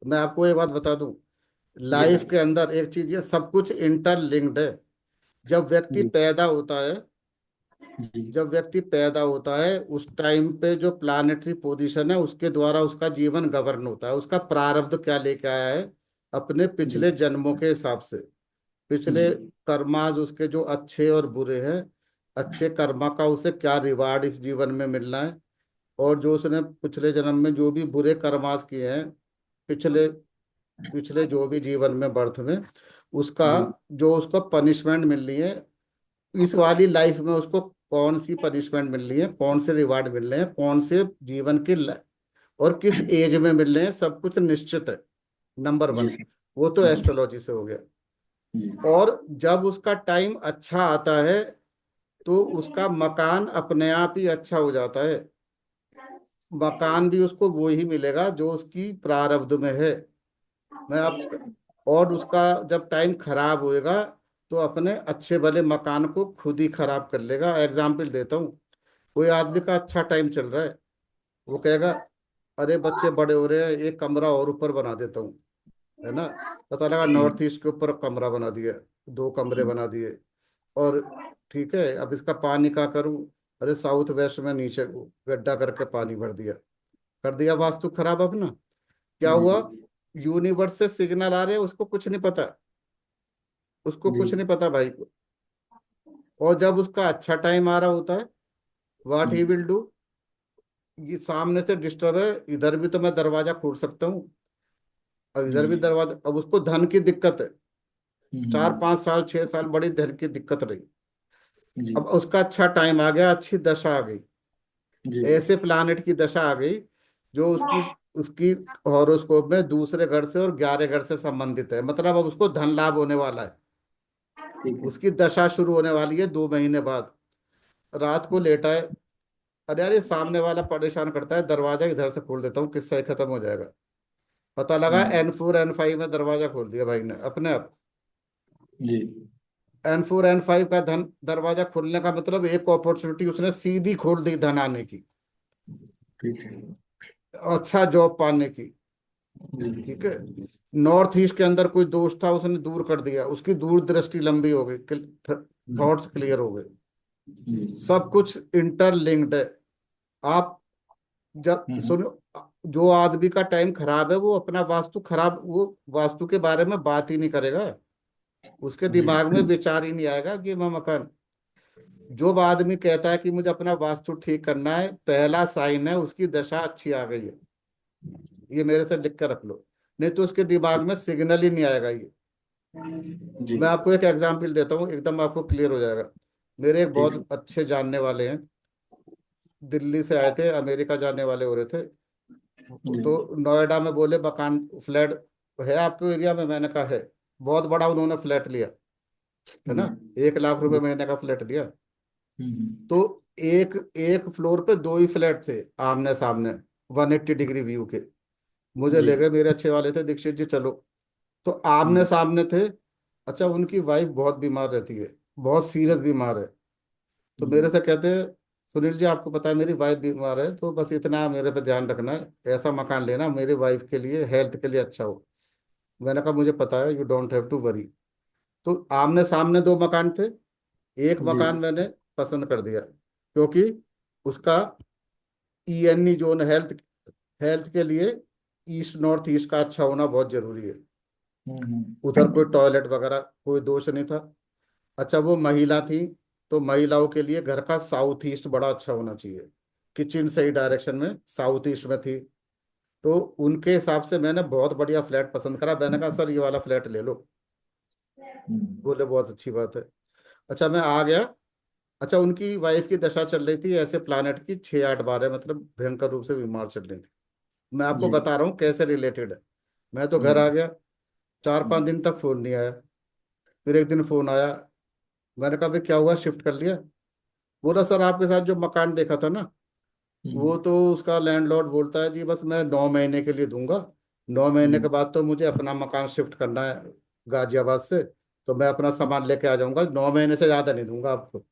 Speaker 1: मैं आपको एक बात बता दूं,
Speaker 5: जी
Speaker 1: लाइफ
Speaker 5: सर।
Speaker 1: के अंदर एक चीज, ये सब कुछ इंटरलिंक्ड है। जब व्यक्ति
Speaker 5: जी
Speaker 1: पैदा होता है,
Speaker 5: जी
Speaker 1: जब व्यक्ति पैदा होता है उस टाइम पे जो प्लानिटरी पोजीशन है उसके द्वारा उसका जीवन गवर्न होता है। उसका प्रारब्ध क्या लेके आया है अपने
Speaker 5: जी
Speaker 1: पिछले जन्मों के हिसाब से, पिछले
Speaker 5: जी
Speaker 1: कर्माज उसके जो अच्छे और बुरे हैं, अच्छे कर्मा का उसे क्या रिवार्ड इस जीवन में मिलना है, और जो उसने पिछले जन्म में जो भी बुरे कर्मास किए हैं, पिछले पिछले जो भी जीवन में बर्थ में, उसका
Speaker 5: जी
Speaker 1: जो उसको पनिशमेंट मिल रही है इस वाली लाइफ में, उसको कौन सी पनिशमेंट मिल रही है, कौन से रिवार्ड मिल रहे हैं, कौन से जीवन के और किस एज में मिल रहे हैं, सब कुछ निश्चित है। नंबर
Speaker 5: जी
Speaker 1: वन,
Speaker 5: सर।
Speaker 1: वो तो
Speaker 5: जी
Speaker 1: एस्ट्रोलॉजी से हो गया।
Speaker 5: जी
Speaker 1: और जब उसका टाइम अच्छा आता है तो उसका मकान अपने आप ही अच्छा हो जाता है। मकान भी उसको वो ही मिलेगा जो उसकी प्रारब्ध में है। मैं आप और उसका जब टाइम खराब होएगा तो अपने अच्छे भले मकान को खुद ही खराब कर लेगा। एग्जाम्पल देता हूँ, कोई आदमी का अच्छा टाइम चल रहा है, वो कहेगा अरे बच्चे बड़े हो रहे हैं, एक कमरा और ऊपर बना देता हूँ, है ना। पता लगा नॉर्थ ईस्ट के ऊपर कमरा बना दिया, दो कमरे बना दिए, और ठीक है अब इसका पानी का करूँ, अरे साउथ वेस्ट में नीचे गड्ढा करके पानी भर दिया, कर दिया वास्तु खराब अपना। क्या
Speaker 5: जी
Speaker 1: हुआ, यूनिवर्स से सिग्नल आ रहे हैं, उसको कुछ नहीं पता, उसको
Speaker 5: जी
Speaker 1: कुछ नहीं पता भाई को। और जब उसका अच्छा टाइम आ रहा होता है, what he
Speaker 5: she
Speaker 1: will do, ये सामने से डिस्टर्ब है, इधर भी तो मैं दरवाजा खोल सकता हूँ, अब इधर भी
Speaker 5: जी
Speaker 1: दरवाजा, अब उसको धन की दिक्कत है, चार
Speaker 5: हम्म,
Speaker 1: पांच साल 6 साल बड़ी धन की दिक्कत रही।
Speaker 5: जी
Speaker 1: अब उसका अच्छा टाइम आ गया, अच्छी दशा आ गई,
Speaker 5: जी
Speaker 1: ऐसे प्लानेट की दशा आ गई जो उसकी उसकी हॉरोस्कोप में दूसरे घर से और 11 घर से संबंधित है, मतलब अब उसको धन लाभ होने वाला है।
Speaker 5: ठीक है।
Speaker 1: उसकी दशा शुरू होने वाली है 2 महीने बाद। रात को लेटा है, अरे यार ये सामने वाला परेशान करता है, दरवाजा इधर से खोल देता हूँ, किस्सा ही खत्म हो जाएगा। पता लगा
Speaker 5: हम्म,
Speaker 1: N4 N5 में दरवाजा खोल दिया भाई ने अपने आप।
Speaker 5: जी
Speaker 1: N4 N5 का धन दरवाजा खोलने का मतलब एक अपॉर्चुनिटी उसने सीधी खोल दी धन आने की,
Speaker 5: ठीक है।
Speaker 1: अच्छा जॉब पाने की। ठीक है,
Speaker 5: जी
Speaker 1: नॉर्थ ईस्ट के अंदर कोई दोष था उसने दूर कर दिया, उसकी दूरदृष्टि लंबी हो गई, थॉट्स क्लियर हो गए।
Speaker 5: जी
Speaker 1: सब कुछ इंटरलिंक्ड है। आप जब
Speaker 5: हम्म,
Speaker 1: सुनो, जो आदमी का टाइम खराब है वो अपना वास्तु खराब, वो वास्तु के बारे में बात ही नहीं करेगा, उसके
Speaker 5: जी
Speaker 1: दिमाग में विचार ही नहीं आएगा कि मैं मकान। जो आदमी कहता है कि मुझे अपना वास्तु ठीक करना है, पहला साइन है उसकी दशा अच्छी आ गई है, ये मेरे से लिख कर रख लो, नहीं तो उसके दिमाग में सिग्नल ही नहीं आएगा ये।
Speaker 5: जी
Speaker 1: मैं आपको एक एग्जांपल देता हूँ, एकदम आपको क्लियर हो जाएगा। मेरे एक
Speaker 5: ठीक है।
Speaker 1: बहुत अच्छे जानने वाले हैं, दिल्ली से आए थे, अमेरिका जाने वाले हो रहे थे,
Speaker 5: जी
Speaker 1: तो नोएडा में बोले मकान फ्लैट है आपके एरिया में, मैंने कहा है। बहुत बड़ा उन्होंने फ्लैट लिया, है ना,
Speaker 5: जी
Speaker 1: 1 लाख रुपए
Speaker 5: जी
Speaker 1: महीने का फ्लैट लिया।
Speaker 5: हम्म,
Speaker 1: तो एक एक फ्लोर पे दो ही फ्लैट थे, आमने सामने, 180 डिग्री व्यू के। मुझे
Speaker 5: जी
Speaker 1: ले गए, मेरे अच्छे वाले थे, दीक्षित जी चलो। तो आमने
Speaker 5: हम्म,
Speaker 1: सामने थे। अच्छा, उनकी वाइफ बहुत बीमार रहती है, बहुत सीरियस बीमार है। तो
Speaker 5: जी
Speaker 1: मेरे से कहते हैं सुनील जी आपको पता है मेरी वाइफ बीमार है, तो बस इतना मेरे पे ध्यान रखना है, ऐसा मकान लेना मेरी वाइफ के लिए, हेल्थ के लिए अच्छा हो। मैंने कहा मुझे पता है, you don't have to worry. तो आमने सामने दो मकान थे, एक
Speaker 5: जी
Speaker 1: मकान मैंने पसंद कर दिया, क्योंकि उसका ENE जोन, हेल्थ हेल्थ के लिए ईस्ट नॉर्थ ईस्ट का अच्छा होना बहुत जरूरी है। उधर कोई टॉयलेट वगैरह कोई दोष नहीं था। अच्छा, वो महिला थी, तो महिलाओं के लिए घर का साउथ ईस्ट बड़ा अच्छा होना चाहिए, किचन सही डायरेक्शन में साउथ ईस्ट में थी। तो उनके हिसाब से मैंने बहुत बढ़िया फ्लैट पसंद करा, मैंने कहा सर ये वाला फ्लैट ले लो। बोले बहुत अच्छी बात है। अच्छा मैं आ गया। अच्छा, उनकी वाइफ की दशा चल रही थी ऐसे प्लानट की 6 8 12, मतलब भयंकर रूप से बीमार चल रही थी। मैं आपको
Speaker 5: जी
Speaker 1: बता रहा हूँ कैसे रिलेटेड है। मैं तो
Speaker 5: जी
Speaker 1: घर आ गया, 4-5 दिन तक फोन नहीं आया। फिर एक दिन फोन आया, मैंने कहा भाई क्या हुआ, शिफ्ट कर लिया? बोला सर आपके साथ जो मकान देखा था ना, वो तो उसका लैंडलॉर्ड बोलता है जी बस मैं 9 महीने के लिए दूंगा, 9 महीने के बाद तो मुझे अपना मकान शिफ्ट करना है गाजियाबाद से, तो मैं अपना सामान लेके आ जाऊंगा, 9 महीने से ज्यादा नहीं दूंगा आपको।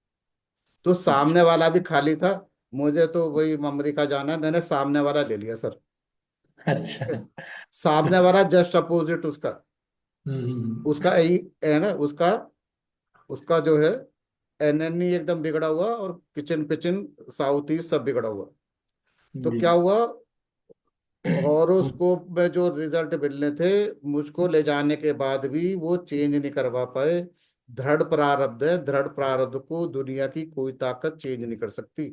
Speaker 1: तो सामने वाला भी खाली था, मुझे तो वही ममरी का जाना है, मैंने सामने वाला ले लिया सर।
Speaker 5: अच्छा।
Speaker 1: सामने वाला जस्ट अपोजिट उसका,
Speaker 5: हम्म।
Speaker 1: उसका यही है ना, उसका उसका जो है एनएनई एकदम बिगड़ा हुआ, और किचन पिचन साउथ ईस्ट सब बिगड़ा हुआ। तो
Speaker 5: जी।
Speaker 1: क्या हुआ, हॉरोस्कोप में जो रिजल्ट मिलने थे, मुझको ले जाने के बाद भी वो चेंज नहीं करवा पाए। दृढ़ प्रारब्ध है, दृढ़ प्रारब्ध को दुनिया की कोई ताकत चेंज नहीं कर सकती।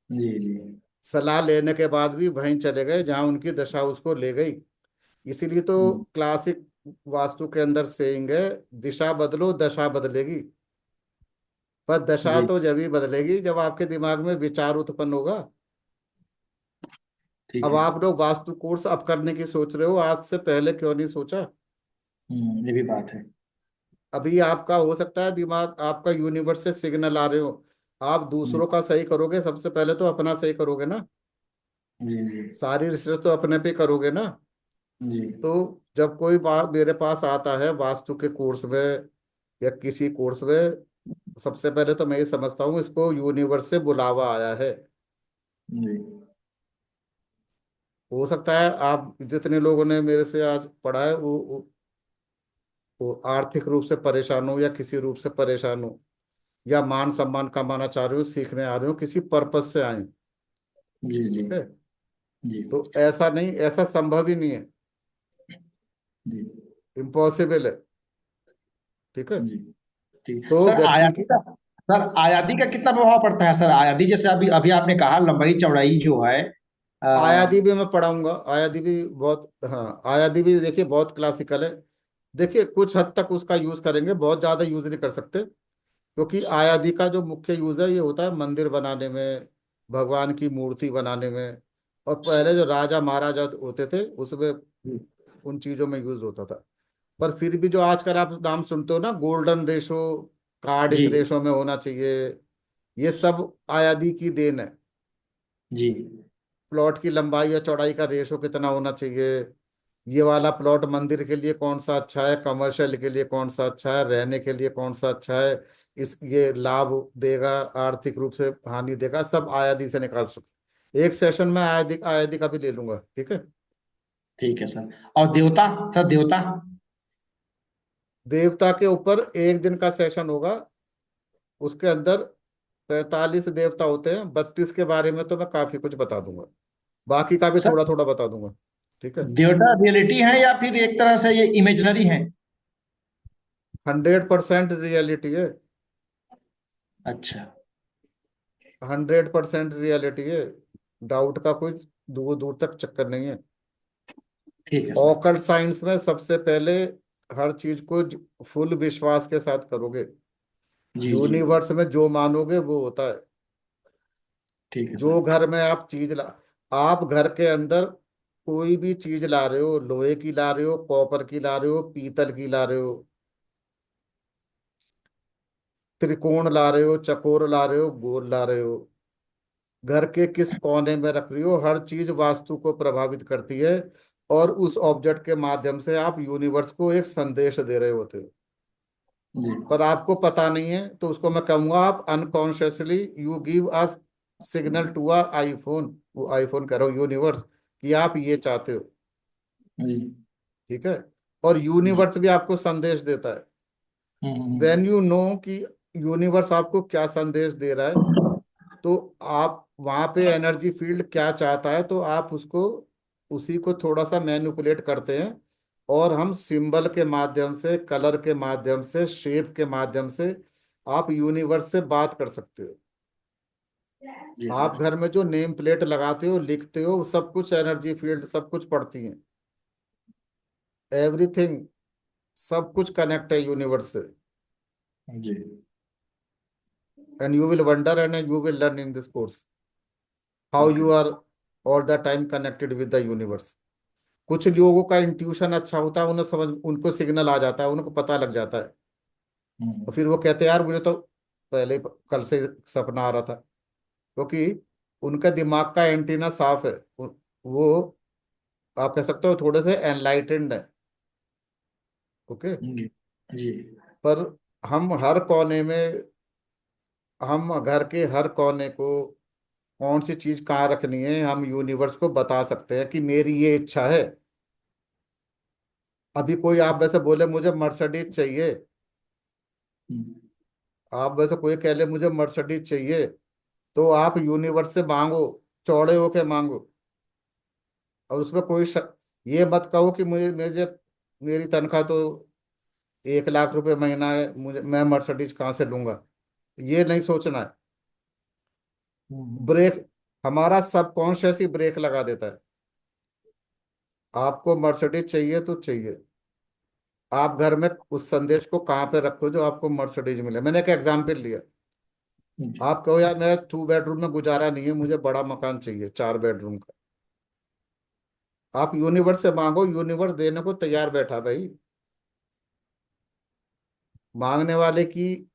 Speaker 5: जी जी।
Speaker 1: सलाह लेने के बाद भी वहीं चले गए जहां उनकी दशा उसको ले गई। इसीलिए तो क्लासिक वास्तु के अंदर सेइंग है, दिशा बदलो दशा बदलेगी। पर दशा
Speaker 5: जी।
Speaker 1: तो जब ही बदलेगी जब आपके दिमाग में विचार उत्पन्न होगा।
Speaker 5: ठीक
Speaker 1: अब
Speaker 5: है।
Speaker 1: आप लोग वास्तु कोर्स अब करने की सोच रहे हो, आज से पहले क्यों नहीं सोचा?
Speaker 5: ये भी बात है।
Speaker 1: अभी आपका हो सकता है दिमाग, आपका यूनिवर्स से सिग्नल आ रहे हो, आप
Speaker 5: जी
Speaker 1: दूसरों का सही करोगे, सबसे पहले तो अपना सही करोगे ना।
Speaker 5: जी। जी
Speaker 1: सारी रिसर्च तो अपने पे करोगे ना।
Speaker 5: जी।
Speaker 1: तो जब कोई बात मेरे पास आता है वास्तु के कोर्स में या किसी कोर्स में, सबसे पहले तो मैं ये समझता हूँ इसको यूनिवर्स से बुलावा आया है।
Speaker 5: जी।
Speaker 1: हो सकता है आप जितने लोगों ने मेरे से आज पढ़ा है वो आर्थिक रूप से परेशान हो, या किसी रूप से परेशान हो, या मान सम्मान कमाना चाह रहे हो, सीखने आ रहे हो, किसी पर्पस से आए।
Speaker 5: जी जी।
Speaker 1: ठीक है,
Speaker 5: जी
Speaker 1: तो ऐसा नहीं, ऐसा संभव ही नहीं है,
Speaker 5: जी।
Speaker 1: इम्पॉसिबल है। ठीक है,
Speaker 5: जी। ठीक
Speaker 1: तो
Speaker 5: सर,
Speaker 1: व्यक्ति
Speaker 5: आयाती
Speaker 1: की
Speaker 5: का, सर आयाती का कितना प्रभाव पड़ता है सर? आयाती जैसे अभी अभी आपने कहा लंबाई चौड़ाई जो है।
Speaker 1: आयादी भी मैं पढ़ाऊंगा, आयादी भी बहुत, हाँ आयादी भी देखिए बहुत क्लासिकल है। देखिए कुछ हद तक उसका यूज करेंगे, बहुत ज्यादा यूज नहीं कर सकते, क्योंकि आयादी का जो मुख्य यूज है ये होता है मंदिर बनाने में, भगवान की मूर्ति बनाने में, और पहले जो राजा महाराजा होते थे उसमें उन चीजों में यूज होता था। पर फिर भी जो आजकल आप नाम सुनते हो ना, गोल्डन रेशो, कार्ड इस
Speaker 5: जी
Speaker 1: रेशो में होना चाहिए, ये सब आयादी की देन है।
Speaker 5: जी।
Speaker 1: प्लॉट की लंबाई या चौड़ाई का रेशो कितना होना चाहिए, ये वाला प्लॉट मंदिर के लिए कौन सा अच्छा है, कमर्शियल के लिए कौन सा अच्छा है, रहने के लिए कौन सा अच्छा है, इस ये लाभ देगा आर्थिक रूप से हानि देगा, सब आयादी से निकाल सकते। एक सेशन में आयादी आयादी का भी ले लूंगा, ठीक है।
Speaker 5: ठीक है सर। और देवता, सर देवता।
Speaker 1: देवता के ऊपर एक दिन का सेशन होगा, उसके अंदर 45 देवता होते हैं, 32 के बारे में तो मैं काफी कुछ बता दूंगा, बाकी का भी
Speaker 5: सर
Speaker 1: थोड़ा थोड़ा बता दूंगा। ठीक है,
Speaker 5: देवता रियलिटी है या फिर एक तरह से ये इमेजिनरी है?
Speaker 1: 100% रियलिटी है,
Speaker 5: अच्छा।
Speaker 1: 100% रियलिटी है, डाउट का कोई दूर दूर तक चक्कर नहीं है।
Speaker 5: ठीक है सर।
Speaker 1: ऑकल्ट साइंस में सबसे पहले हर चीज को फुल विश्वास के साथ करोगे,
Speaker 5: जी जी।
Speaker 1: यूनिवर्स में जो मानोगे वो होता है।
Speaker 5: ठीक है
Speaker 1: जो
Speaker 5: सर।
Speaker 1: घर में आप चीज ला, आप घर के अंदर कोई भी चीज ला रहे हो, लोहे की ला रहे हो, कॉपर की ला रहे हो, पीतल की ला रहे हो, त्रिकोण ला रहे हो, चकोर ला रहे हो, गोल ला रहे हो, घर के किस कोने में रख रही हो, हर चीज वास्तु को प्रभावित करती है। और उस ऑब्जेक्ट के माध्यम से आप यूनिवर्स को एक संदेश दे रहे होते हो,
Speaker 5: जी
Speaker 1: पर आपको पता नहीं है, तो उसको मैं कहूंगा आप unconsciously you give us signal to a iPhone, वो आईफोन कह रहा हूँ यूनिवर्स, कि आप ये चाहते हो।
Speaker 5: जी।
Speaker 1: ठीक है, और
Speaker 5: जी।
Speaker 1: यूनिवर्स भी आपको संदेश देता है। व्हेन यू नो कि यूनिवर्स आपको क्या संदेश दे रहा है, तो आप वहां पे एनर्जी फील्ड क्या चाहता है, तो आप उसको उसी को थोड़ा सा मैनिपुलेट करते हैं, और हम सिंबल के माध्यम से, कलर के माध्यम से, शेप के माध्यम से आप यूनिवर्स से बात कर सकते हो।
Speaker 5: जी
Speaker 1: आप
Speaker 5: सर।
Speaker 1: घर में जो नेम प्लेट लगाते हो, लिखते हो, सब कुछ एनर्जी फील्ड सब कुछ पढ़ती है, एवरीथिंग, सब कुछ कनेक्ट है यूनिवर्स से।
Speaker 5: जी।
Speaker 1: And you will wonder and you will learn in this course how
Speaker 5: okay.
Speaker 1: You are all the time connected with the universe. कुछ लोगों का इंट्यूशन अच्छा होता है, उन्हें समझ, उनको सिग्नल आ जाता है, उनको पता लग जाता है, और फिर वो कहते हैं यार मुझे तो पहले ही कल से सपना आ रहा था, क्योंकि उनका दिमाग का एंटीना साफ है। वो आप कह सकते हो थोड़े से एनलाइटेंड है। ओके।
Speaker 5: जी जी
Speaker 1: पर हम हर कोने में, हम घर के हर कोने को कौन सी चीज कहाँ रखनी है, हम यूनिवर्स को बता सकते हैं कि मेरी ये इच्छा है। अभी कोई आप वैसे बोले मुझे मर्सिडीज चाहिए, आप वैसे कोई कह ले मुझे मर्सिडीज चाहिए, तो आप यूनिवर्स से मांगो, चौड़े होके मांगो, और उसमें ये मत कहो कि मुझे मुझे मेरी तनख्वाह तो 1 लाख रुपए महीना है, मुझे मैं मर्सिडीज कहाँ से लूंगा, ये नहीं सोचना है। ब्रेक, हमारा सबकॉन्शियस ही ब्रेक लगा देता है। आपको मर्सिडीज चाहिए तो चाहिए, आप घर में उस संदेश को कहाँ पे रखो जो आपको मर्सिडीज मिले। मैंने एक एग्जांपल लिया, आप कहो यार मैं 2 बेडरूम में गुजारा नहीं है, मुझे बड़ा मकान चाहिए 4 बेडरूम का, आप यूनिवर्स से मांगो, यूनिवर्स देने को तैयार बैठा भाई। मांगने वाले की,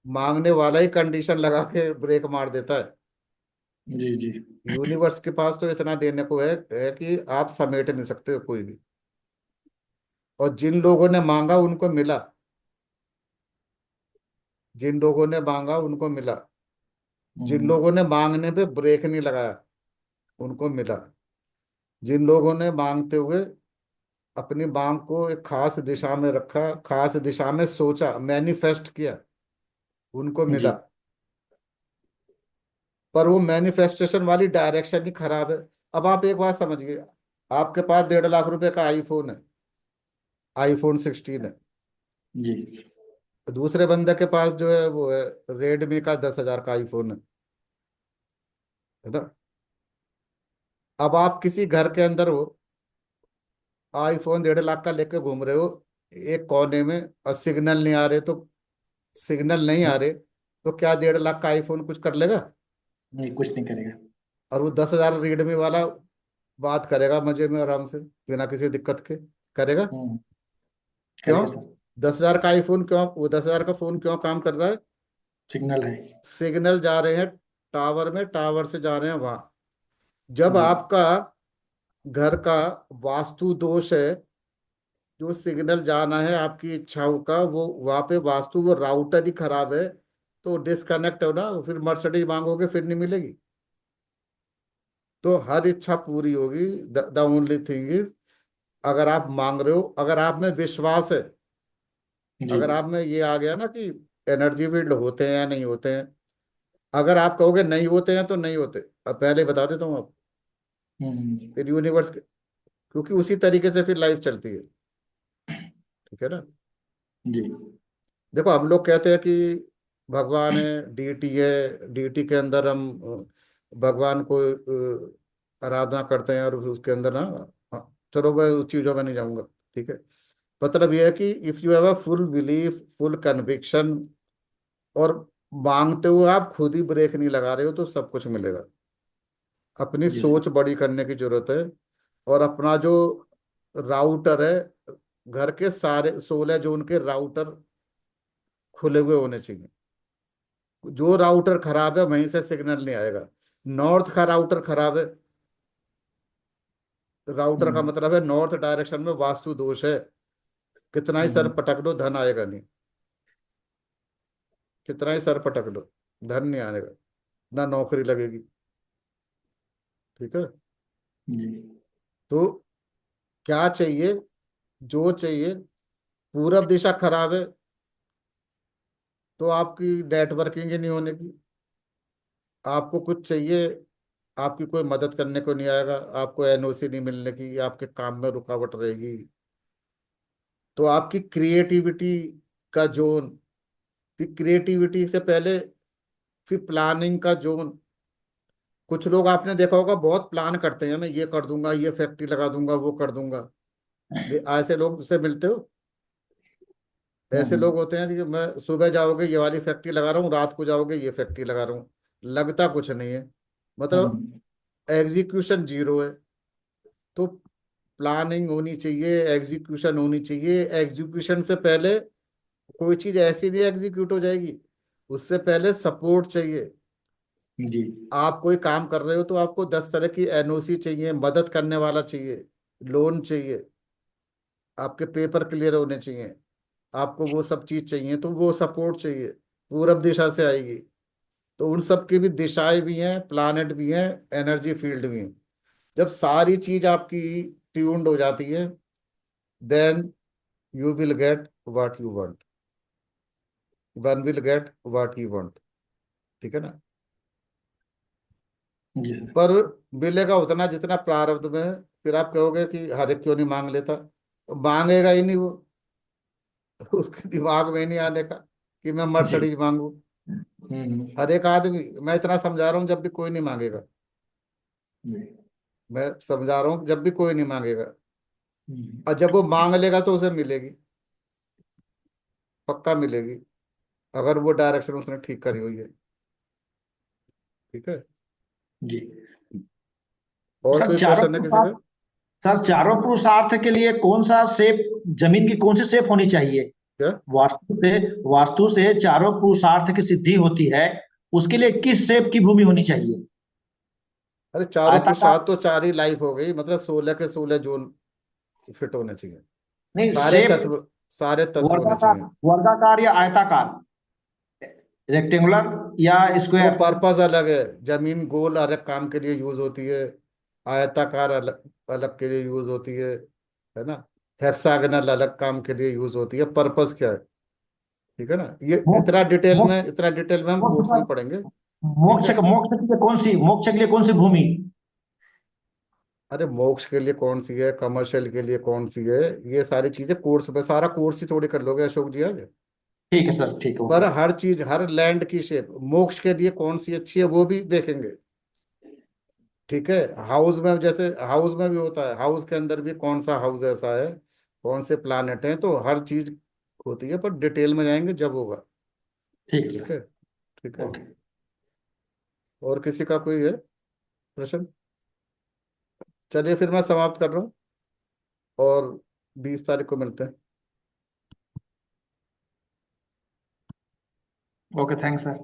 Speaker 1: मांगने वाला ही कंडीशन लगा के ब्रेक मार देता है।
Speaker 5: जी जी
Speaker 1: यूनिवर्स के पास तो इतना देने को है कि आप समेट नहीं सकते हो कोई भी। और जिन लोगों ने मांगा उनको मिला, जिन लोगों ने मांगा उनको मिला, जिन लोगों ने मांगने पे ब्रेक नहीं लगाया उनको मिला, जिन लोगों ने मांगते हुए अपनी मांग को एक खास दिशा में रखा, खास दिशा में सोचा, मैनिफेस्ट किया, उनको मिला।
Speaker 5: जी
Speaker 1: पर वो मैनिफेस्टेशन वाली डायरेक्शन ही खराब है। अब आप एक बात समझिए, आपके पास 1.5 लाख रुपए का आईफोन है, iPhone 16 है,
Speaker 5: जी
Speaker 1: दूसरे बंदे के पास जो है वो है रेडमी का 10,000 का आईफोन है ना। अब आप किसी घर के अंदर हो, आईफोन 1.5 लाख का लेके घूम रहे हो एक कोने में, और सिग्नल नहीं आ रहे, तो सिग्नल नहीं आ रहे तो क्या 1.5 लाख का आईफोन कुछ कर लेगा?
Speaker 5: नहीं, कुछ नहीं करेगा।
Speaker 1: और वो 10,000 रेडमी वाला बात करेगा मजे में आराम से, बिना किसी दिक्कत के करेगा। क्यों?
Speaker 5: करेगा सर।
Speaker 1: 10,000 का आईफोन क्यों, वो 10,000 का फोन क्यों काम कर रहा है?
Speaker 5: सिग्नल है।
Speaker 1: सिग्नल जा रहे हैं टावर में, टावर से जा रहे हैं वहां। जब
Speaker 5: जी
Speaker 1: आपका घर का वास्तु दोष है, जो सिग्नल जाना है आपकी इच्छाओं का, वो वहां पे वास्तु, वो राउटर ही खराब है, तो डिस्कनेक्ट हो ना, फिर मर्सिडीज मांगोगे फिर नहीं मिलेगी। तो हर इच्छा पूरी होगी। द ओनली थिंग इज, अगर आप मांग रहे हो, अगर आप में विश्वास है,
Speaker 5: जी
Speaker 1: अगर आप में ये आ गया ना कि एनर्जी फील्ड होते हैं या नहीं होते हैं, अगर आप कहोगे नहीं होते हैं तो नहीं होते, अब पहले ही बता देता हूँ आप, फिर यूनिवर्स, क्योंकि उसी तरीके से फिर लाइफ चलती है। ठीक है ना।
Speaker 5: जी
Speaker 1: देखो हम लोग कहते हैं कि भगवान है, डीटी है, डीटी के अंदर हम भगवान को आराधना करते हैं, और उसके अंदर ना, हाँ, चलो मैं उस चीजों में नहीं जाऊंगा। ठीक है। मतलब यह है कि if you have a full belief, full conviction, और मांगते हुए आप खुद ही ब्रेक नहीं लगा रहे हो, तो सब कुछ मिलेगा। अपनी
Speaker 5: जी सर।
Speaker 1: सोच बड़ी करने की जरूरत है, और अपना जो राउटर है, घर के सारे 16 जोन के राउटर खुले हुए होने चाहिए। जो राउटर खराब है वहीं से सिग्नल नहीं आएगा। नॉर्थ का राउटर खराब है, राउटर का मतलब है नॉर्थ डायरेक्शन में वास्तु दोष है, कितना ही सर पटक लो धन आएगा नहीं, कितना ही सर पटक लो धन नहीं आएगा, ना नौकरी लगेगी। ठीक है।
Speaker 5: जी
Speaker 1: तो क्या चाहिए, जो चाहिए, पूरब दिशा खराब है तो आपकी नेटवर्किंग ही नहीं होने की। आपको कुछ चाहिए, आपकी कोई मदद करने को नहीं आएगा, आपको एनओसी नहीं मिलने की, आपके काम में रुकावट रहेगी। तो आपकी क्रिएटिविटी का जोन, फिर क्रिएटिविटी से पहले फिर प्लानिंग का जोन। कुछ लोग आपने देखा होगा बहुत प्लान करते हैं, मैं ये कर दूंगा, ये फैक्ट्री लगा दूंगा, वो कर दूंगा। ऐसे लोग से मिलते हो? ऐसे लोग होते हैं कि मैं सुबह जाओगे ये वाली फैक्ट्री लगा रहा हूँ, रात को जाओगे ये फैक्ट्री लगा रहा हूँ, लगता कुछ नहीं है, मतलब एग्जीक्यूशन जीरो है। तो प्लानिंग होनी चाहिए, एग्जीक्यूशन होनी चाहिए। एग्जीक्यूशन से पहले कोई चीज ऐसी नहीं एग्जीक्यूट हो जाएगी, उससे पहले सपोर्ट चाहिए।
Speaker 5: जी
Speaker 1: आप कोई काम कर रहे हो तो आपको 10 तरह की एनओसी चाहिए, मदद करने वाला चाहिए, लोन चाहिए, आपके पेपर क्लियर होने चाहिए, आपको वो सब चीज चाहिए, तो वो सपोर्ट चाहिए, पूरब दिशा से आएगी। तो उन सब की भी दिशाएं भी हैं, प्लानेट भी हैं, एनर्जी फील्ड भी हैं। जब सारी चीज आपकी ट्यून्ड हो जाती है, then you will get what you want, one will get what you want. ठीक है ना?
Speaker 5: जी
Speaker 1: पर मिलेगा उतना जितना प्रारब्ध में है। फिर आप कहोगे कि हर एक क्यों नहीं मांग लेता, मांगेगा ही नहीं वो। उसके दिमाग में नहीं आने का कि मैं
Speaker 5: जी
Speaker 1: मर्सिडीज मांगू।
Speaker 5: हम्म,
Speaker 1: हर एक आदमी, मैं इतना समझा रहा हूँ, जब भी कोई नहीं मांगेगा,
Speaker 5: जी
Speaker 1: मैं समझा रहा हूँ, जब भी कोई नहीं मांगेगा,
Speaker 5: हम्म,
Speaker 1: और जब वो मांग लेगा तो उसे मिलेगी, पक्का मिलेगी, अगर वो डायरेक्शन उसने ठीक करी हुई है। ठीक है?
Speaker 5: जी
Speaker 1: और
Speaker 5: सर
Speaker 1: कोई
Speaker 5: चारों
Speaker 1: क्वेश्चन है किसी
Speaker 5: पुरुषार्थ
Speaker 1: का?
Speaker 5: सर चारों पुरुषार्थ के लिए कौन सा शेप, जमीन की कौन सी शेप होनी चाहिए?
Speaker 1: क्या?
Speaker 5: वास्तु से चारों पुरुषार्थ की सिद्धि होती है, उसके लिए किस शेप की भूमि होनी चाहिए?
Speaker 1: अरे चारों
Speaker 5: आयताकार?
Speaker 1: पुरुषार्थ तो चार ही लाइफ हो गई, मतलब 16 के 16 जोन फिट होने चाहिए।
Speaker 5: नहीं,
Speaker 1: सारे
Speaker 5: शेप
Speaker 1: तत्व, सारे तत्व होने
Speaker 5: वर्गाकार,
Speaker 1: चाहिए।
Speaker 5: वर्गाकार या आयताकार, रेक्टेंगुलर या
Speaker 1: वो
Speaker 5: स्क्वायर?
Speaker 1: पर्पस अलग है। जमीन गोल अलग काम के लिए यूज होती है, आयताकार अलग अलग के लिए यूज होती है ना? हेक्सागोनल अलग काम के लिए यूज होती है। पर्पस क्या है? ठीक है ना? ये
Speaker 5: मोक्ष
Speaker 1: इतना डिटेल
Speaker 5: मोक्ष
Speaker 1: में, इतना डिटेल में हम कोर्स में
Speaker 5: मोक्ष
Speaker 1: पढ़ेंगे। ठीक
Speaker 5: मोक्ष
Speaker 1: है?
Speaker 5: मोक्ष के लिए कौन सी भूमि?
Speaker 1: अरे मोक्ष के लिए कौन सी है, कमर्शियल के लिए कौन सी है, ये सारी चीजें कोर्स में, सारा कोर्स ही थोड़ी कर लोगे अशोक जी आज।
Speaker 5: ठीक है सर, ठीक है,
Speaker 1: पर
Speaker 5: ओके।
Speaker 1: हर चीज, हर लैंड की शेप मोक्ष के लिए कौन सी अच्छी है वो भी देखेंगे। ठीक है? हाउस में, जैसे हाउस में भी होता है, हाउस के अंदर भी कौन सा हाउस ऐसा है, कौन से प्लानेट हैं, तो हर चीज होती है, पर डिटेल में जाएंगे जब होगा।
Speaker 5: ठीक है
Speaker 1: ठीक
Speaker 5: सर,
Speaker 1: है? ठीक है।
Speaker 5: ओके।
Speaker 1: और किसी का कोई है प्रश्न? चलिए फिर मैं समाप्त कर रहा हूँ, और 20 तारीख को मिलते हैं।
Speaker 5: Okay, thanks sir.